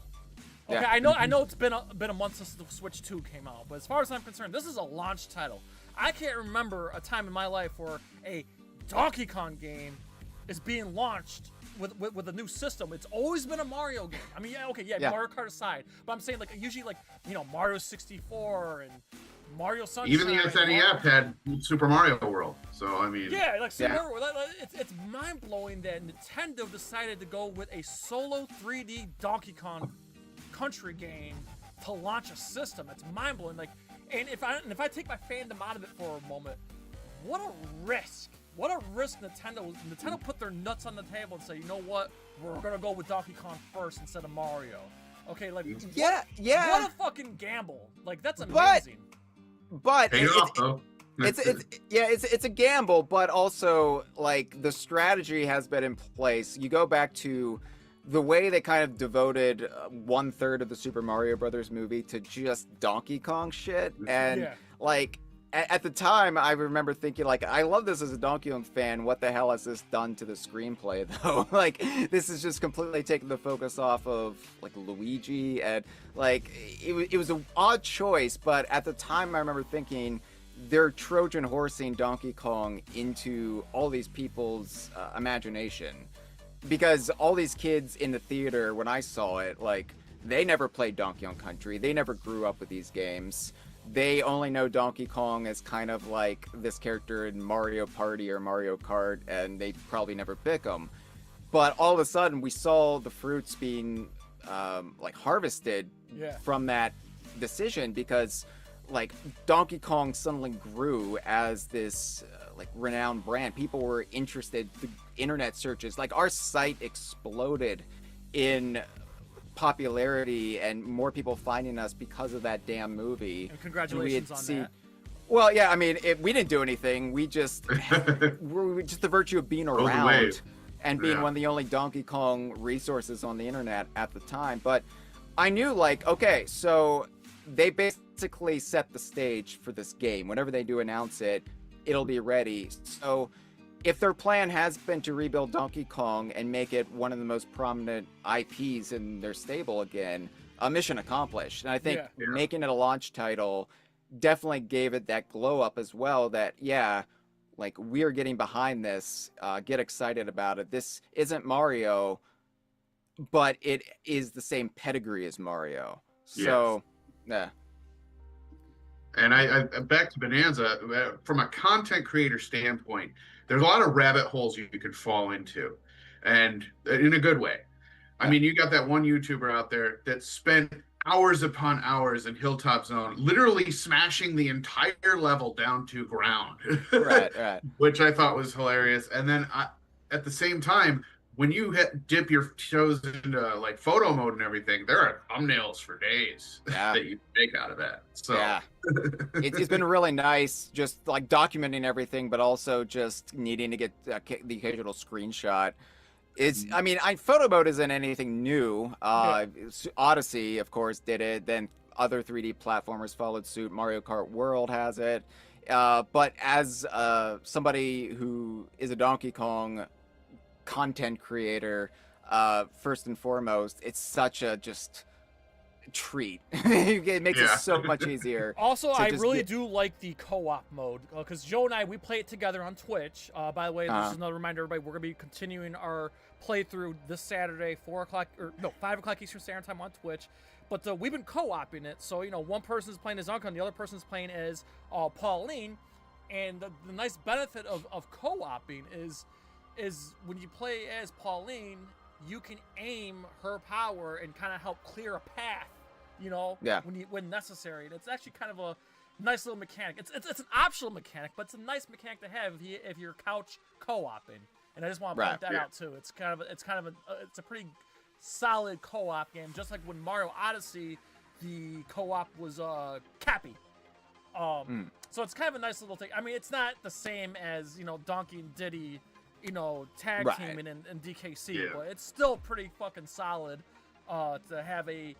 Okay, I know it's been a month since the Switch 2 came out, but as far as I'm concerned, this is a launch title. I can't remember a time in my life where a Donkey Kong game is being launched with a new system. It's always been a Mario game. I mean, Mario Kart aside, but I'm saying like usually like, you know, Mario 64 and Mario Sunshine. Even the SNES had Super Mario World. So I mean, it's mind blowing that Nintendo decided to go with a solo 3D Donkey Kong country game to launch a system. It's mind blowing. Like, and if I take my fandom out of it for a moment, what a risk. What a risk Nintendo put their nuts on the table and say, you know what, we're gonna go with Donkey Kong first instead of Mario. Okay, like what a fucking gamble. Like, that's amazing. But it's a gamble, but also like the strategy has been in place. You go back to the way they kind of devoted 1/3 of the Super Mario Brothers movie to just Donkey Kong shit, and like at the time I remember thinking like, I love this as a Donkey Kong fan. What the hell has this done to the screenplay though? Like, this is just completely taking the focus off of like Luigi, and like it was an odd choice, but at the time I remember thinking they're Trojan horsing Donkey Kong into all these people's imagination. Because all these kids in the theater, when I saw it, like, they never played Donkey Kong Country. They never grew up with these games. They only know Donkey Kong as kind of like this character in Mario Party or Mario Kart, and they probably never pick him. but all of a sudden we saw the fruits being like harvested from that decision, because like Donkey Kong suddenly grew as this like renowned brand. People were interested. The internet searches, like our site exploded in popularity and more people finding us because of that damn movie. And congratulations on that. Well, yeah, I mean, we didn't do anything. We just we're just the virtue of being around and being one of the only Donkey Kong resources on the internet at the time. But I knew, like, okay, so they basically set the stage for this game. Whenever they do announce it, it'll be ready. So if their plan has been to rebuild Donkey Kong and make it one of the most prominent IPs in their stable again, a mission accomplished. And I think making it a launch title definitely gave it that glow up as well, that like we're getting behind this, get excited about it. This isn't Mario, but it is the same pedigree as Mario. So and I back to Bananza, from a content creator standpoint, there's a lot of rabbit holes you could fall into, and in a good way. I mean, you got that one YouTuber out there that spent hours upon hours in Hilltop Zone, literally smashing the entire level down to ground. Right. Which I thought was hilarious. And then at the same time, when you dip your toes into like photo mode and everything, there are thumbnails for days that you make out of that. So it's been really nice, just like documenting everything, but also just needing to get the occasional screenshot. I mean, photo mode isn't anything new. Odyssey, of course, did it. Then other 3D platformers followed suit. Mario Kart World has it. But as somebody who is a Donkey Kong content creator, first and foremost, it's such a just treat. It makes it so much easier. Also, I really do like the co-op mode, because Joe and I, we play it together on Twitch. By the way, this is another reminder, everybody, we're going to be continuing our playthrough this Saturday, 5 o'clock Eastern Standard Time on Twitch. But we've been co-oping it, so, you know, one person's playing as Uncle and the other person's playing as Pauline. And the nice benefit of co-oping is when you play as Pauline, you can aim her power and kind of help clear a path, you know, when necessary. And it's actually kind of a nice little mechanic. It's an optional mechanic, but it's a nice mechanic to have if you're couch co-oping. And I just want to point that out too. It's a pretty solid co-op game, just like when Mario Odyssey, the co-op was Cappy. So it's kind of a nice little thing. I mean, it's not the same as, you know, Donkey and Diddy, you know, tag teaming and DKC, but it's still pretty fucking solid to have a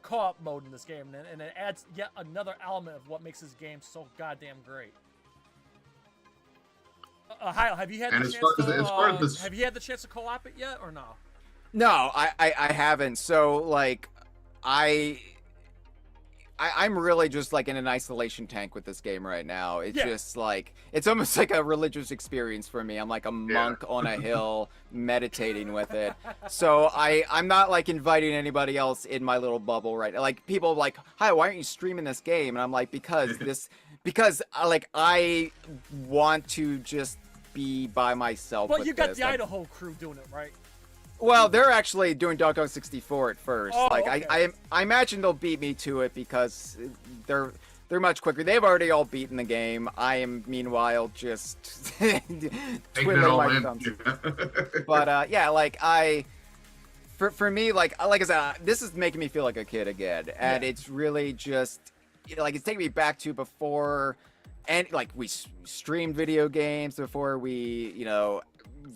co-op mode in this game, and it adds yet another element of what makes this game so goddamn great. Hyle, have you had the chance have you had the chance to co-op it yet, or no? No, I haven't. So like, I'm really just like in an isolation tank with this game right now. It's just like, it's almost like a religious experience for me. I'm like a monk on a hill meditating with it. So I'm not like inviting anybody else in my little bubble right now. Like people are like, hi, why aren't you streaming this game? And I'm like, because like I want to just be by myself. But you got the Idaho crew doing it, right? Well, they're actually doing Donkey Kong 64 at first. Okay. I imagine they'll beat me to it because they're much quicker. They've already all beaten the game. I am meanwhile just twiddling my thumbs. But for me, like I said, this is making me feel like a kid again, and it's really just like it's taking me back to before, and like we streamed video games before we, you know,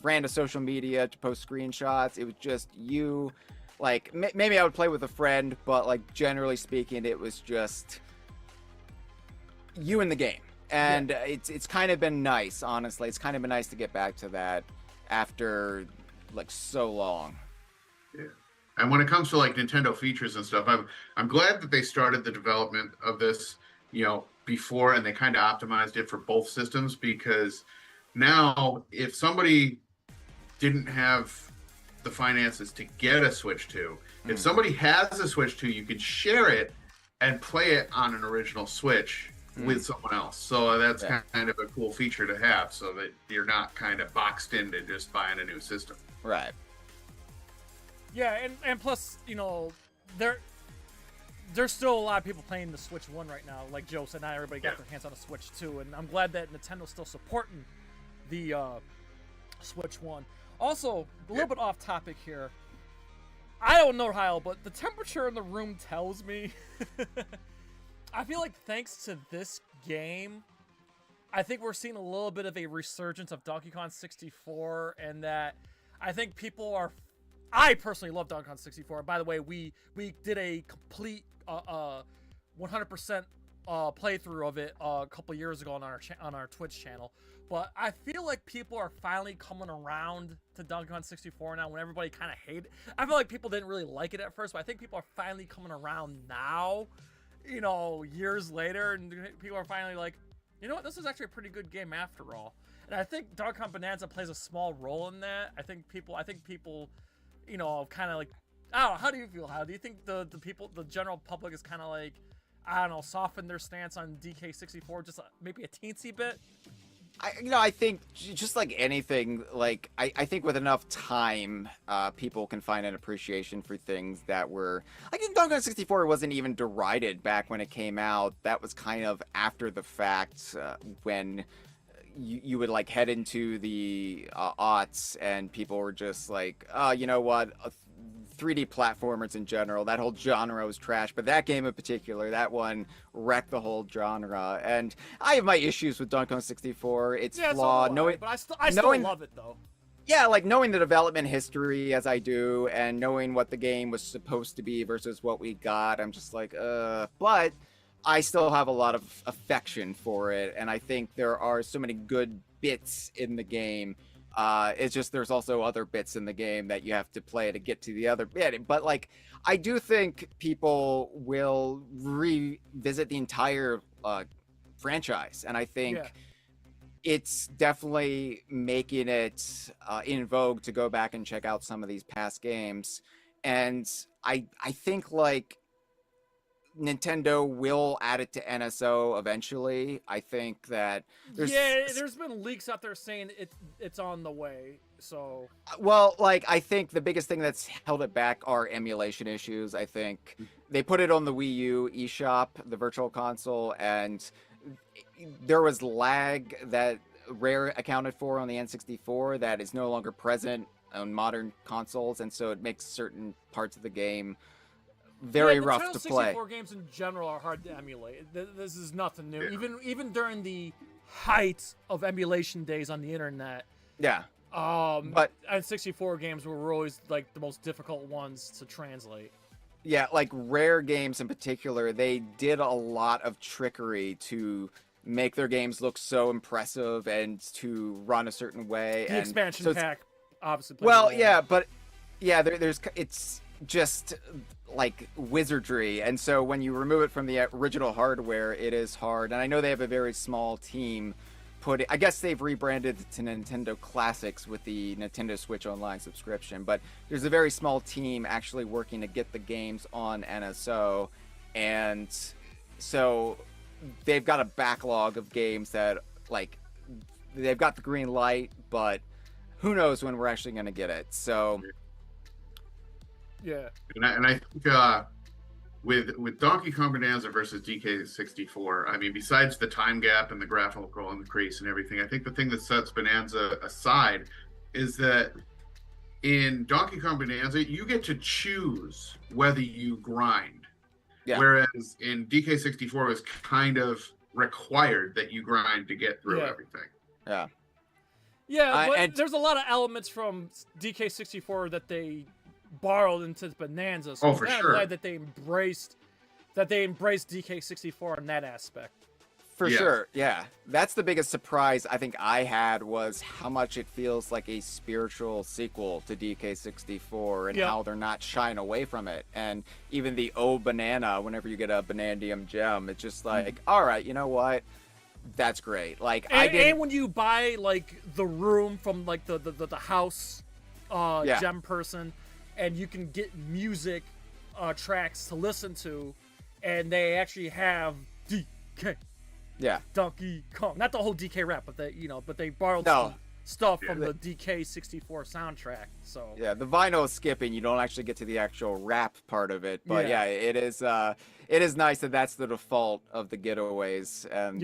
ran to social media to post screenshots. It was just you, like maybe I would play with a friend, but like generally speaking, it was just you in the game. And it's kind of been nice, honestly. It's kind of been nice to get back to that after like so long. Yeah. And when it comes to like Nintendo features and stuff, I'm glad that they started the development of this, you know, before, and they kind of optimized it for both systems, because now if somebody didn't have the finances to get a Switch 2, if somebody has a Switch 2, you could share it and play it on an original Switch with someone else. So that's kind of a cool feature to have, so that you're not kind of boxed into just buying a new system. Right. Yeah, and plus, you know, there's still a lot of people playing the Switch 1 right now. Like Joe said, not everybody got their hands on a Switch 2, and I'm glad that Nintendo's still supporting the Switch 1. Also, a little bit off topic here. I don't know, Hyle, but the temperature in the room tells me. I feel like thanks to this game, I think we're seeing a little bit of a resurgence of Donkey Kong 64, and that I think people are. I personally love Donkey Kong 64. By the way, we did a complete 100% playthrough of it a couple years ago on our Twitch channel. But I feel like people are finally coming around to Donkey Kong 64 now, when everybody kind of hated it. I feel like people didn't really like it at first, but I think people are finally coming around now, you know, years later, and people are finally like, you know what, this is actually a pretty good game after all. And I think Donkey Kong Bonanza plays a small role in that. I think people, you know, kind of like, I don't know, how do you feel? How do you think the general public is kind of like, I don't know, soften their stance on DK64 just maybe a teensy bit? I think just like anything, like I think with enough time, people can find an appreciation for things that were, like, Donkey Kong 64 wasn't even derided back when it came out. That was kind of after the fact, when you would like head into the aughts and people were just like, oh, you know what, 3D platformers in general, that whole genre was trash, but that game in particular, that one wrecked the whole genre. And I have my issues with Donkey Kong 64. It's flawed. But I still love it though. Yeah, like knowing the development history as I do, and knowing what the game was supposed to be versus what we got, I'm just like, but I still have a lot of affection for it, and I think there are so many good bits in the game. It's just there's also other bits in the game that you have to play to get to the other bit. But like, I do think people will revisit the entire franchise, and I think it's definitely making it in vogue to go back and check out some of these past games. And I think like Nintendo will add it to NSO eventually. I think that there's been leaks out there saying it's on the way. So well, like, I think the biggest thing that's held it back are emulation issues. I think they put it on the Wii U eShop, the Virtual Console, and there was lag that Rare accounted for on the N64 that is no longer present on modern consoles, and so it makes certain parts of the game very rough to play. 64 games in general are hard to emulate. This is nothing new. Even during the height of emulation days on the internet. Yeah. But N64 games were always like the most difficult ones to translate. Yeah, like Rare games in particular, they did a lot of trickery to make their games look so impressive and to run a certain way. The expansion pack, obviously. Well, yeah, but yeah, it's just like wizardry, and so when you remove it from the original hardware, it is hard. And I know they have a very small team I guess they've rebranded it to Nintendo Classics with the Nintendo Switch Online subscription, but there's a very small team actually working to get the games on NSO, and so they've got a backlog of games that, like, they've got the green light, but who knows when we're actually going to get it. So yeah, and I think with Donkey Kong Bonanza versus DK64, I mean, besides the time gap and the graphical increase and everything, I think the thing that sets Bonanza aside is that in Donkey Kong Bonanza, you get to choose whether you grind. Yeah. Whereas in DK64, it was kind of required that you grind to get through everything. Yeah. Yeah, but there's a lot of elements from DK64 that they borrowed into Bonanza. So for I'm sure. glad that they embraced DK64 in that aspect. For sure, yeah. That's the biggest surprise I think I had, was how much it feels like a spiritual sequel to DK64 and how they're not shying away from it. And even the banana, whenever you get a Banandium gem, it's just like, all right, you know what? That's great. Like, and when you buy like the room from like the house gem person, and you can get music tracks to listen to, and they actually have DK. Yeah. Donkey Kong. Not the whole DK rap, but they borrowed stuff from the DK64 soundtrack. So yeah, the vinyl is skipping. You don't actually get to the actual rap part of it, but yeah, it is nice that that's the default of the Getaways, and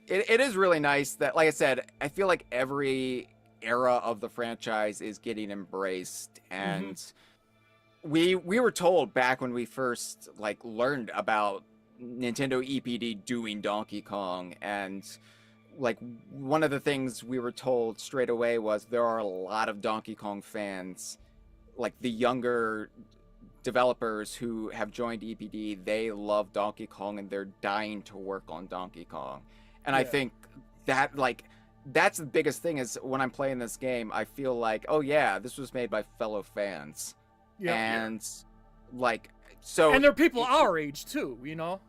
it is really nice that, like I said, I feel like every era of the franchise is getting embraced, and we were told back when we first learned about Nintendo EPD doing Donkey Kong, and one of the things we were told straight away was there are a lot of Donkey Kong fans, the younger developers who have joined EPD. They love Donkey Kong and they're dying to work on Donkey Kong. And I think that that's the biggest thing is when I'm playing this game, I feel like, oh yeah, this was made by fellow fans. And so, and they're people our age too, you know,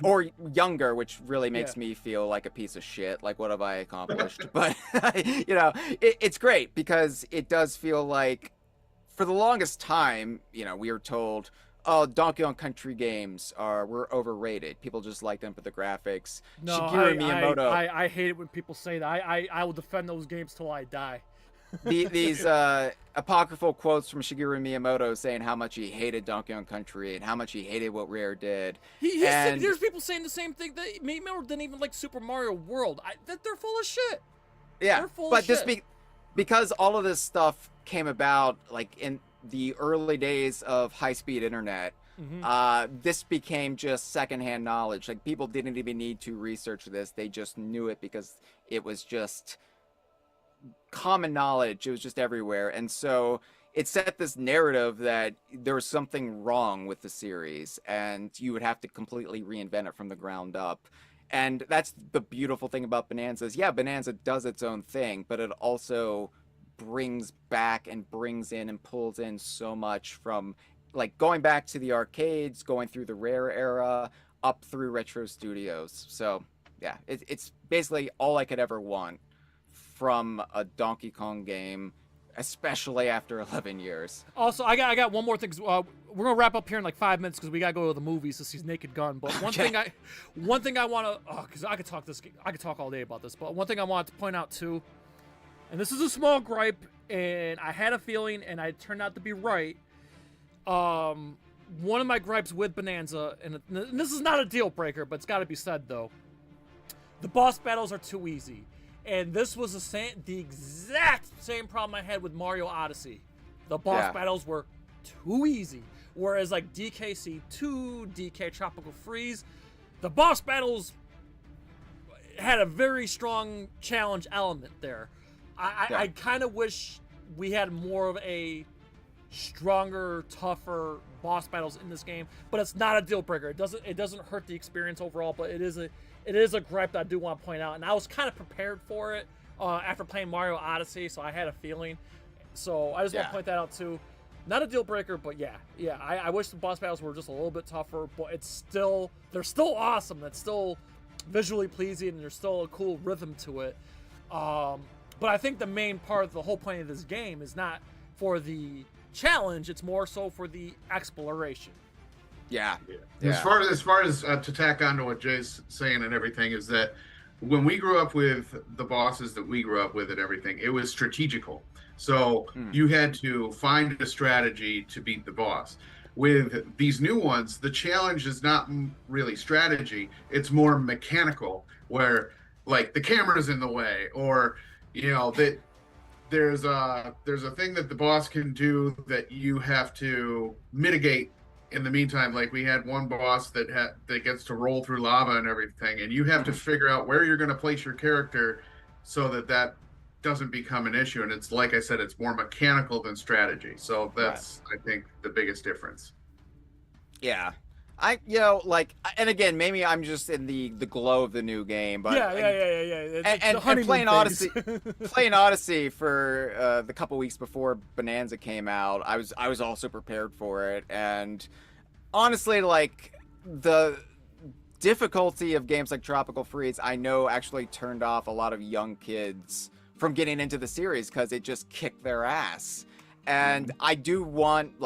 or younger, which really makes me feel like a piece of shit. Like, what have I accomplished? But it's great because it does feel like, for the longest time, we were told, oh, Donkey Kong Country games were overrated. People just like them for the graphics. No, Shigeru Miyamoto. I hate it when people say that. I will defend those games till I die. These apocryphal quotes from Shigeru Miyamoto saying how much he hated Donkey Kong Country and how much he hated what Rare did. There's people saying the same thing. That Miyamoto didn't even like Super Mario World. They're full of shit. Yeah, they're full but of shit. Because all of this stuff came about in the early days of high-speed internet. This became just secondhand knowledge. People didn't even need to research this. They just knew it because it was just common knowledge. It was just everywhere. And so it set this narrative that there was something wrong with the series and you would have to completely reinvent it from the ground up. And that's the beautiful thing about Bananza is, Bananza does its own thing, but it also brings back and brings in and pulls in so much from going back to the arcades, going through the Rare era, up through Retro Studios. So yeah, it's basically all I could ever want from a Donkey Kong game, especially after 11 years. Also, I got one more thing. We're gonna wrap up here in 5 minutes because we gotta go to the movies to see Naked Gun. But one thing I want to, because I could talk all day about this. But one thing I wanted to point out too, and this is a small gripe, and I had a feeling, and it turned out to be right. One of my gripes with Bananza, and this is not a deal breaker, but it's got to be said though. The boss battles are too easy. And this was the exact same problem I had with Mario Odyssey. The boss battles were too easy. Whereas DKC2, DK Tropical Freeze, the boss battles had a very strong challenge element there. I kind of wish we had more of a stronger, tougher boss battles in this game. But it's not a deal breaker. It doesn't hurt the experience overall, but it is a gripe that I do want to point out, and I was kind of prepared for it after playing Mario Odyssey, so I had a feeling. So I just want to point that out too. Not a deal breaker, but I wish the boss battles were just a little bit tougher, but they're still awesome. That's still visually pleasing, and there's still a cool rhythm to it. But I think the main part of the whole point of this game is not for the challenge; it's more so for the exploration. Yeah. As far as to tack on to what Jay's saying and everything, is that when we grew up with the bosses that we grew up with and everything, it was strategical. So you had to find a strategy to beat the boss. With these new ones, the challenge is not really strategy; it's more mechanical, where the camera's in the way, or that there's a thing that the boss can do that you have to mitigate. In the meantime, we had one boss that gets to roll through lava and everything, and you have to figure out where you're going to place your character so that doesn't become an issue. And it's like I said, it's more mechanical than strategy. So that's I think the biggest difference. Yeah. And again, maybe I'm just in the glow of the new game, but and playing Odyssey, playing Odyssey for the couple weeks before Bananza came out, I was also prepared for it, and honestly, the difficulty of games like Tropical Freeze, I know actually turned off a lot of young kids from getting into the series because it just kicked their ass, and I do want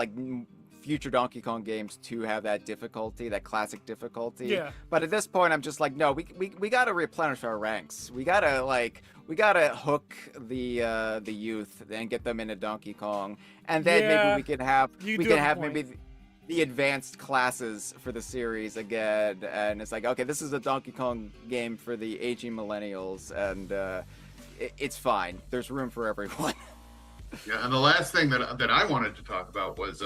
future Donkey Kong games to have that difficulty, that classic difficulty. Yeah. But at this point, I'm just like, no, we got to replenish our ranks. We gotta hook the youth and get them into Donkey Kong, and then maybe we can have maybe the advanced classes for the series again. And it's like, okay, this is a Donkey Kong game for the aging millennials, and it's fine. There's room for everyone. Yeah, and the last thing that I wanted to talk about was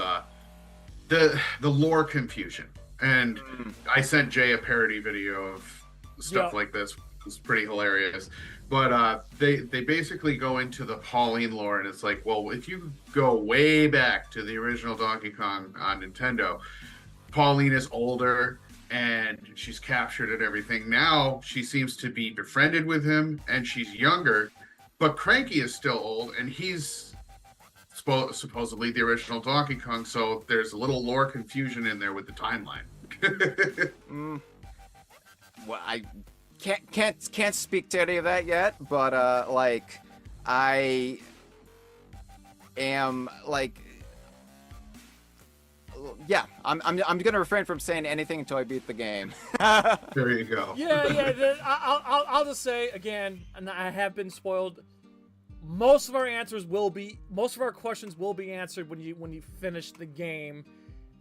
the lore confusion. And I sent Jay a parody video of stuff like this. It's pretty hilarious. But they basically go into the Pauline lore, and it's like, well, if you go way back to the original Donkey Kong on Nintendo, Pauline is older and she's captured and everything. Now she seems to be befriended with him, and she's younger, but Cranky is still old, and he's supposedly the original Donkey Kong. So there's a little lore confusion in there with the timeline. Well, I can't speak to any of that yet, but like I am like, yeah, I'm gonna refrain from saying anything until I beat the game. There you go. Yeah. I'll just say again, and I have been spoiled. Most of our questions will be answered when you finish the game,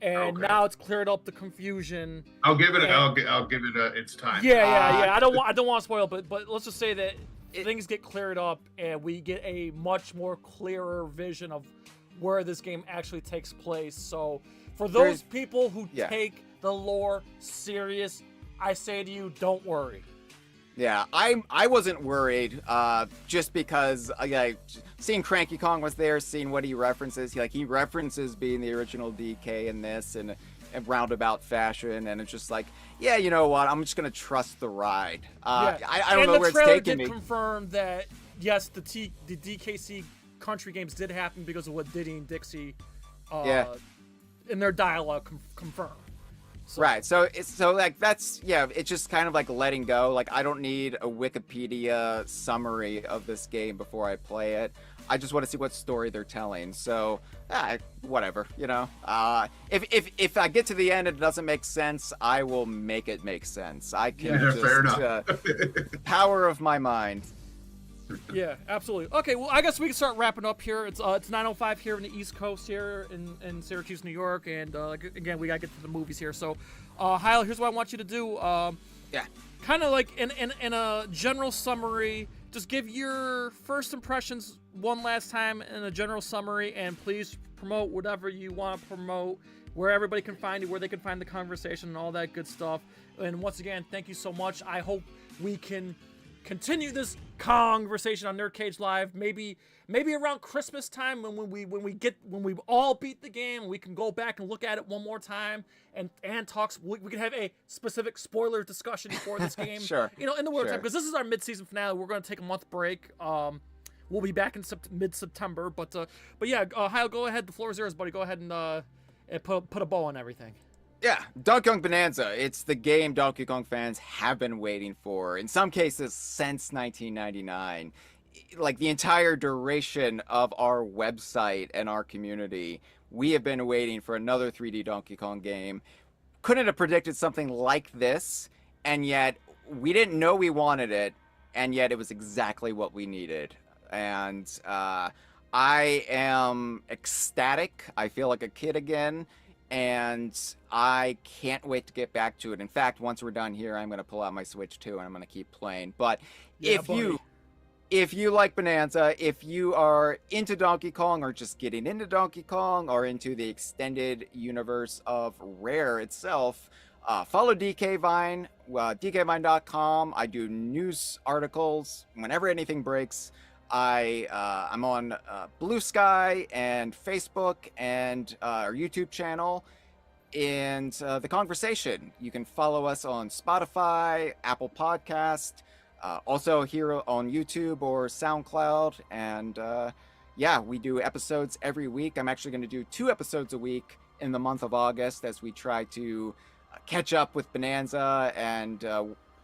and now it's cleared up the confusion. I'll give it its time. Yeah. I don't want to spoil, but let's just say that things get cleared up, and we get a much more clearer vision of where this game actually takes place. So for those people who take the lore serious, I say to you, don't worry. Yeah, I wasn't worried, just because seeing Cranky Kong was there, seeing what he references. He references being the original DK in this in a roundabout fashion, and it's just like, yeah, you know what? I'm just gonna trust the ride. I don't know where it's taking me. And the trailer did confirm that yes, the DKC country games did happen because of what Diddy and Dixie, in their dialogue confirmed. So. Right, so that's it's just kind of like letting go. Like, I don't need a Wikipedia summary of this game before I play it. I just want to see what story they're telling. So, whatever, you know. If I get to the end and it doesn't make sense, I will make it make sense. I can fair enough. Power of my mind. Yeah, absolutely. Okay, well, I guess we can start wrapping up here. It's 9:05 here in the East Coast here in Syracuse, New York, and again, we gotta get to the movies here. So, Hyle, here's what I want you to do. Kind of like in a general summary, just give your first impressions one last time in a general summary, and please promote whatever you want to promote, where everybody can find you, where they can find the conversation, and all that good stuff. And once again, thank you so much. I hope we can continue this conversation on NerdCage Live, maybe around Christmas time when we all beat the game, we can go back and look at it one more time and talk. We can have a specific spoiler discussion for this game. Sure. You know, in the winter time, because this is our mid-season finale. We're going to take a month break. We'll be back in mid-September, but yeah, Hyle, go ahead. The floor is yours, buddy. Go ahead and put a bow on everything. Yeah, Donkey Kong Bonanza. It's the game Donkey Kong fans have been waiting for, in some cases since 1999. Like, the entire duration of our website and our community, we have been waiting for another 3D Donkey Kong game. Couldn't have predicted something like this, and yet we didn't know we wanted it, and yet it was exactly what we needed. And I am ecstatic. I feel like a kid again. And I can't wait to get back to it. In fact, once we're done here, I'm going to pull out my Switch too, and I'm going to keep playing. But if you like Bonanza, if you are into Donkey Kong, or just getting into Donkey Kong, or into the extended universe of Rare itself, follow DK Vine, dkvine.com. I do news articles whenever anything breaks. I'm on Blue Sky and Facebook and our YouTube channel, and the Kongversation. You can follow us on Spotify, Apple Podcast, also here on YouTube or SoundCloud. And we do episodes every week. I'm actually going to do 2 episodes a week in the month of August as we try to catch up with Bonanza and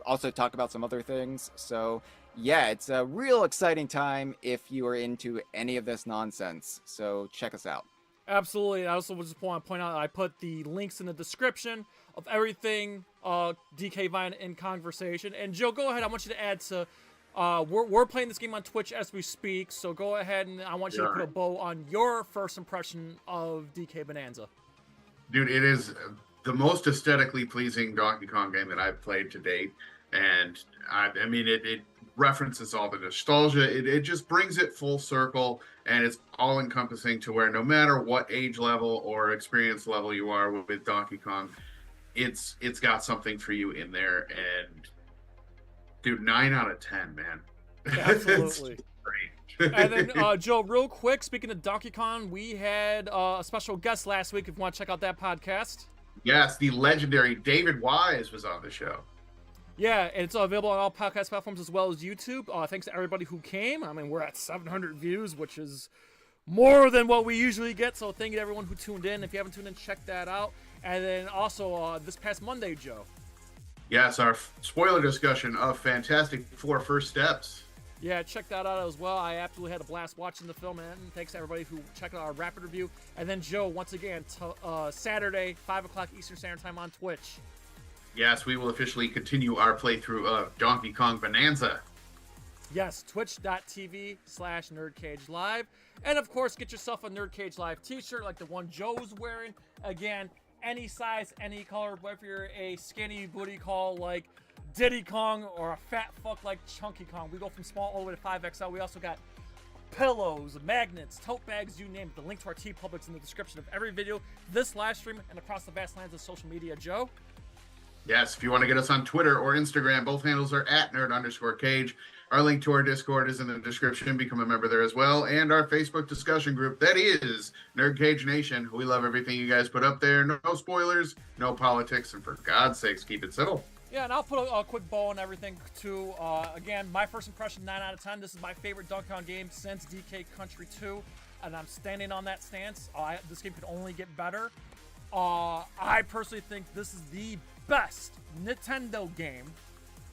also talk about some other things. So yeah, it's a real exciting time if you are into any of this nonsense. So check us out. Absolutely. I also just want to point out I put the links in the description of everything DK Vine in Kongversation. And Joe, go ahead. I want you to add to. We're playing this game on Twitch as we speak, so go ahead and I want you to put a bow on your first impression of DK Bananza. Dude, it is the most aesthetically pleasing Donkey Kong game that I've played to date. And I mean, it references all the nostalgia. It just brings it full circle, and it's all encompassing to where no matter what age level or experience level you are with Donkey Kong, it's got something for you in there. And dude, 9 out of 10, man. Absolutely. Great. And then, Joe, real quick, speaking of Donkey Kong, we had a special guest last week. If you want to check out that podcast. Yes, the legendary David Wise was on the show. Yeah, and it's available on all podcast platforms as well as YouTube. Thanks to everybody who came. I mean, we're at 700 views, which is more than what we usually get. So thank you to everyone who tuned in. If you haven't tuned in, check that out. And then also this past Monday, Joe. Yes, our spoiler discussion of Fantastic Four First Steps. Yeah, check that out as well. I absolutely had a blast watching the film, and thanks to everybody who checked out our rapid review. And then, Joe, once again, Saturday, 5 o'clock Eastern Standard Time on Twitch. Yes, we will officially continue our playthrough of Donkey Kong Bananza. Yes, twitch.tv/NerdCage Live. And, of course, get yourself a NerdCage Live t-shirt like the one Joe's wearing. Again, any size, any color, whether you're a skinny booty call like Diddy Kong or a fat fuck like Chunky Kong. We go from small all the way to 5XL. We also got pillows, magnets, tote bags, you name it. The link to our TeePublic's in the description of every video, this live stream, and across the vast lands of social media. Joe? Yes, if you want to get us on Twitter or Instagram, both handles are at nerd_cage. Our link to our Discord is in the description. Become a member there as well. And our Facebook discussion group, that is NerdCage Nation. We love everything you guys put up there. No spoilers, no politics, and for God's sakes, keep it civil. Yeah, and I'll put a quick bow on everything, too. Again, my first impression, 9 out of 10. This is my favorite Donkey Kong game since DK Country 2, and I'm standing on that stance. This game could only get better. I personally think this is the best Nintendo game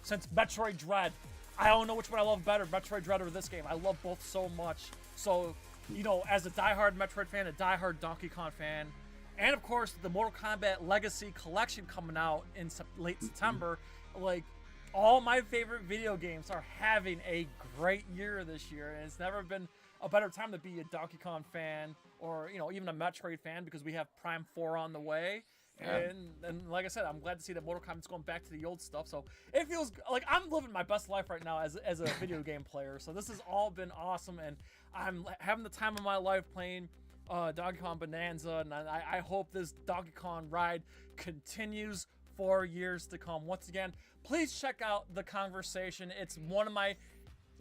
since Metroid Dread. I don't know which one I love better, Metroid Dread or this game. I love both so much. So, you know, as a diehard Metroid fan, a diehard Donkey Kong fan, and of course the Mortal Kombat Legacy Collection coming out in late September, like, all my favorite video games are having a great year this year, and it's never been a better time to be a Donkey Kong fan or, you know, even a Metroid fan, because we have Prime 4 on the way. Yeah. And like I said, I'm glad to see that Mortal Kombat's going back to the old stuff. So it feels like I'm living my best life right now as a video game player. So this has all been awesome, and I'm having the time of my life playing Donkey Kong Bananza, and I hope this Donkey Kong ride continues for years to come. Once again, please check out The Kongversation. It's one of my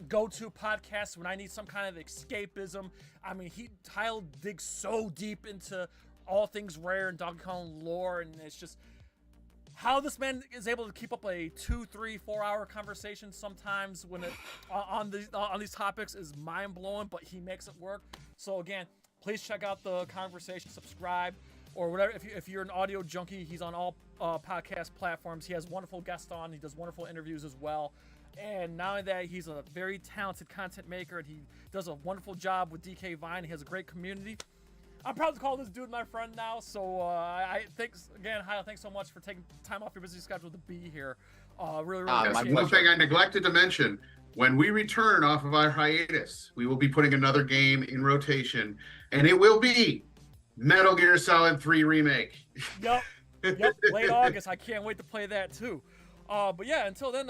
go-to podcasts when I need some kind of escapism. I mean, Hyle digs so deep into all things rare and Donkey Kong lore, and it's just how this man is able to keep up a 2, 3, 4 hour conversation sometimes when on these topics is mind-blowing, but he makes it work. So again, please check out The Kongversation, subscribe, or whatever. If you're an audio junkie, he's on all podcast platforms. He has wonderful guests on. He does wonderful interviews as well. And not only that, he's a very talented content maker, and he does a wonderful job with DK Vine. He has a great community. I'm proud to call this dude my friend now, so thanks again, Hyle. Thanks so much for taking time off your busy schedule to be here. Really appreciate it. One thing I neglected to mention: when we return off of our hiatus, we will be putting another game in rotation, and it will be Metal Gear Solid 3 Remake. Yep, late August. I can't wait to play that too. But yeah, until then,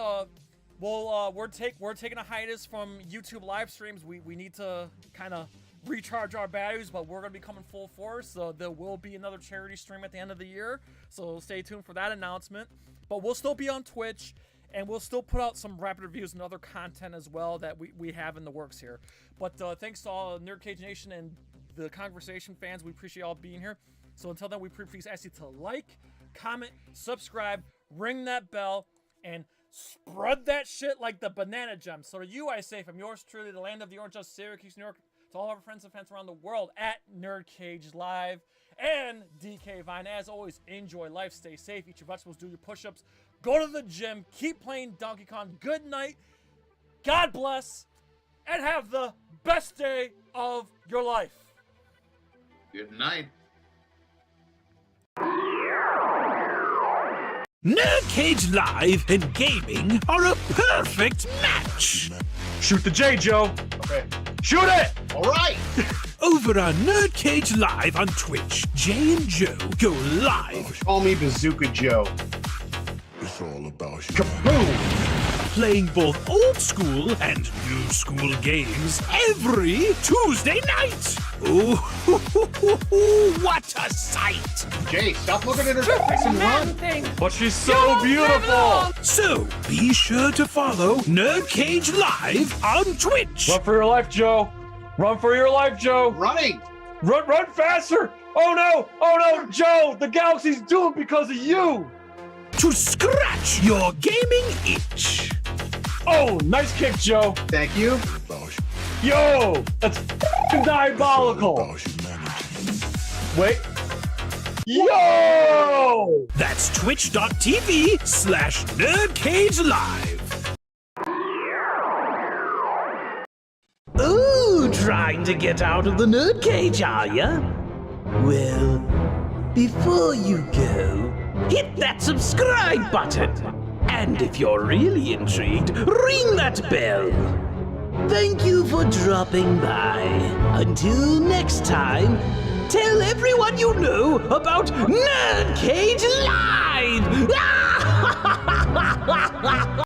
we're taking a hiatus from YouTube live streams. We need to kind of recharge our batteries, but we're going to be coming full force, so there will be another charity stream at the end of the year, so stay tuned for that announcement. But we'll still be on Twitch, and we'll still put out some rapid reviews and other content as well that we have in the works here. But thanks to all NerdCage Nation and the Kongversation fans. We appreciate y'all being here. So until then, we please ask you to like, comment, subscribe, ring that bell, and spread that shit like the banana gem. So to you, I say, from yours truly, the land of the orange, just Syracuse, New York, to all our friends and fans around the world at NerdCage Live and DK Vine. As always, enjoy life, stay safe, eat your vegetables, do your push-ups, go to the gym, keep playing Donkey Kong. Good night, God bless, and have the best day of your life. Good night. NerdCage Live and gaming are a perfect match. Shoot the J, Joe. Okay. Shoot it! All right. Over on NerdCage Live on Twitch, Jay and Joe go live. Call me Bazooka Joe. It's all about you. Kaboom! Playing both old school and new school games every Tuesday night. Ooh, what a sight! Jay, stop looking at her face and run. But she's so beautiful. So be sure to follow NerdCage Live on Twitch. Run for your life, Joe. Run for your life, Joe. Running. Run faster. Oh no, Joe. The galaxy's doomed because of you. To scratch your gaming itch. Oh, nice kick, Joe. Thank you. Yo, that's diabolical. Wait. Yo! That's twitch.tv/NerdCageLive. Ooh, trying to get out of the nerd cage, are ya? Well, before you go, hit that subscribe button. And if you're really intrigued, ring that bell. Thank you for dropping by. Until next time, tell everyone you know about NerdCage Live!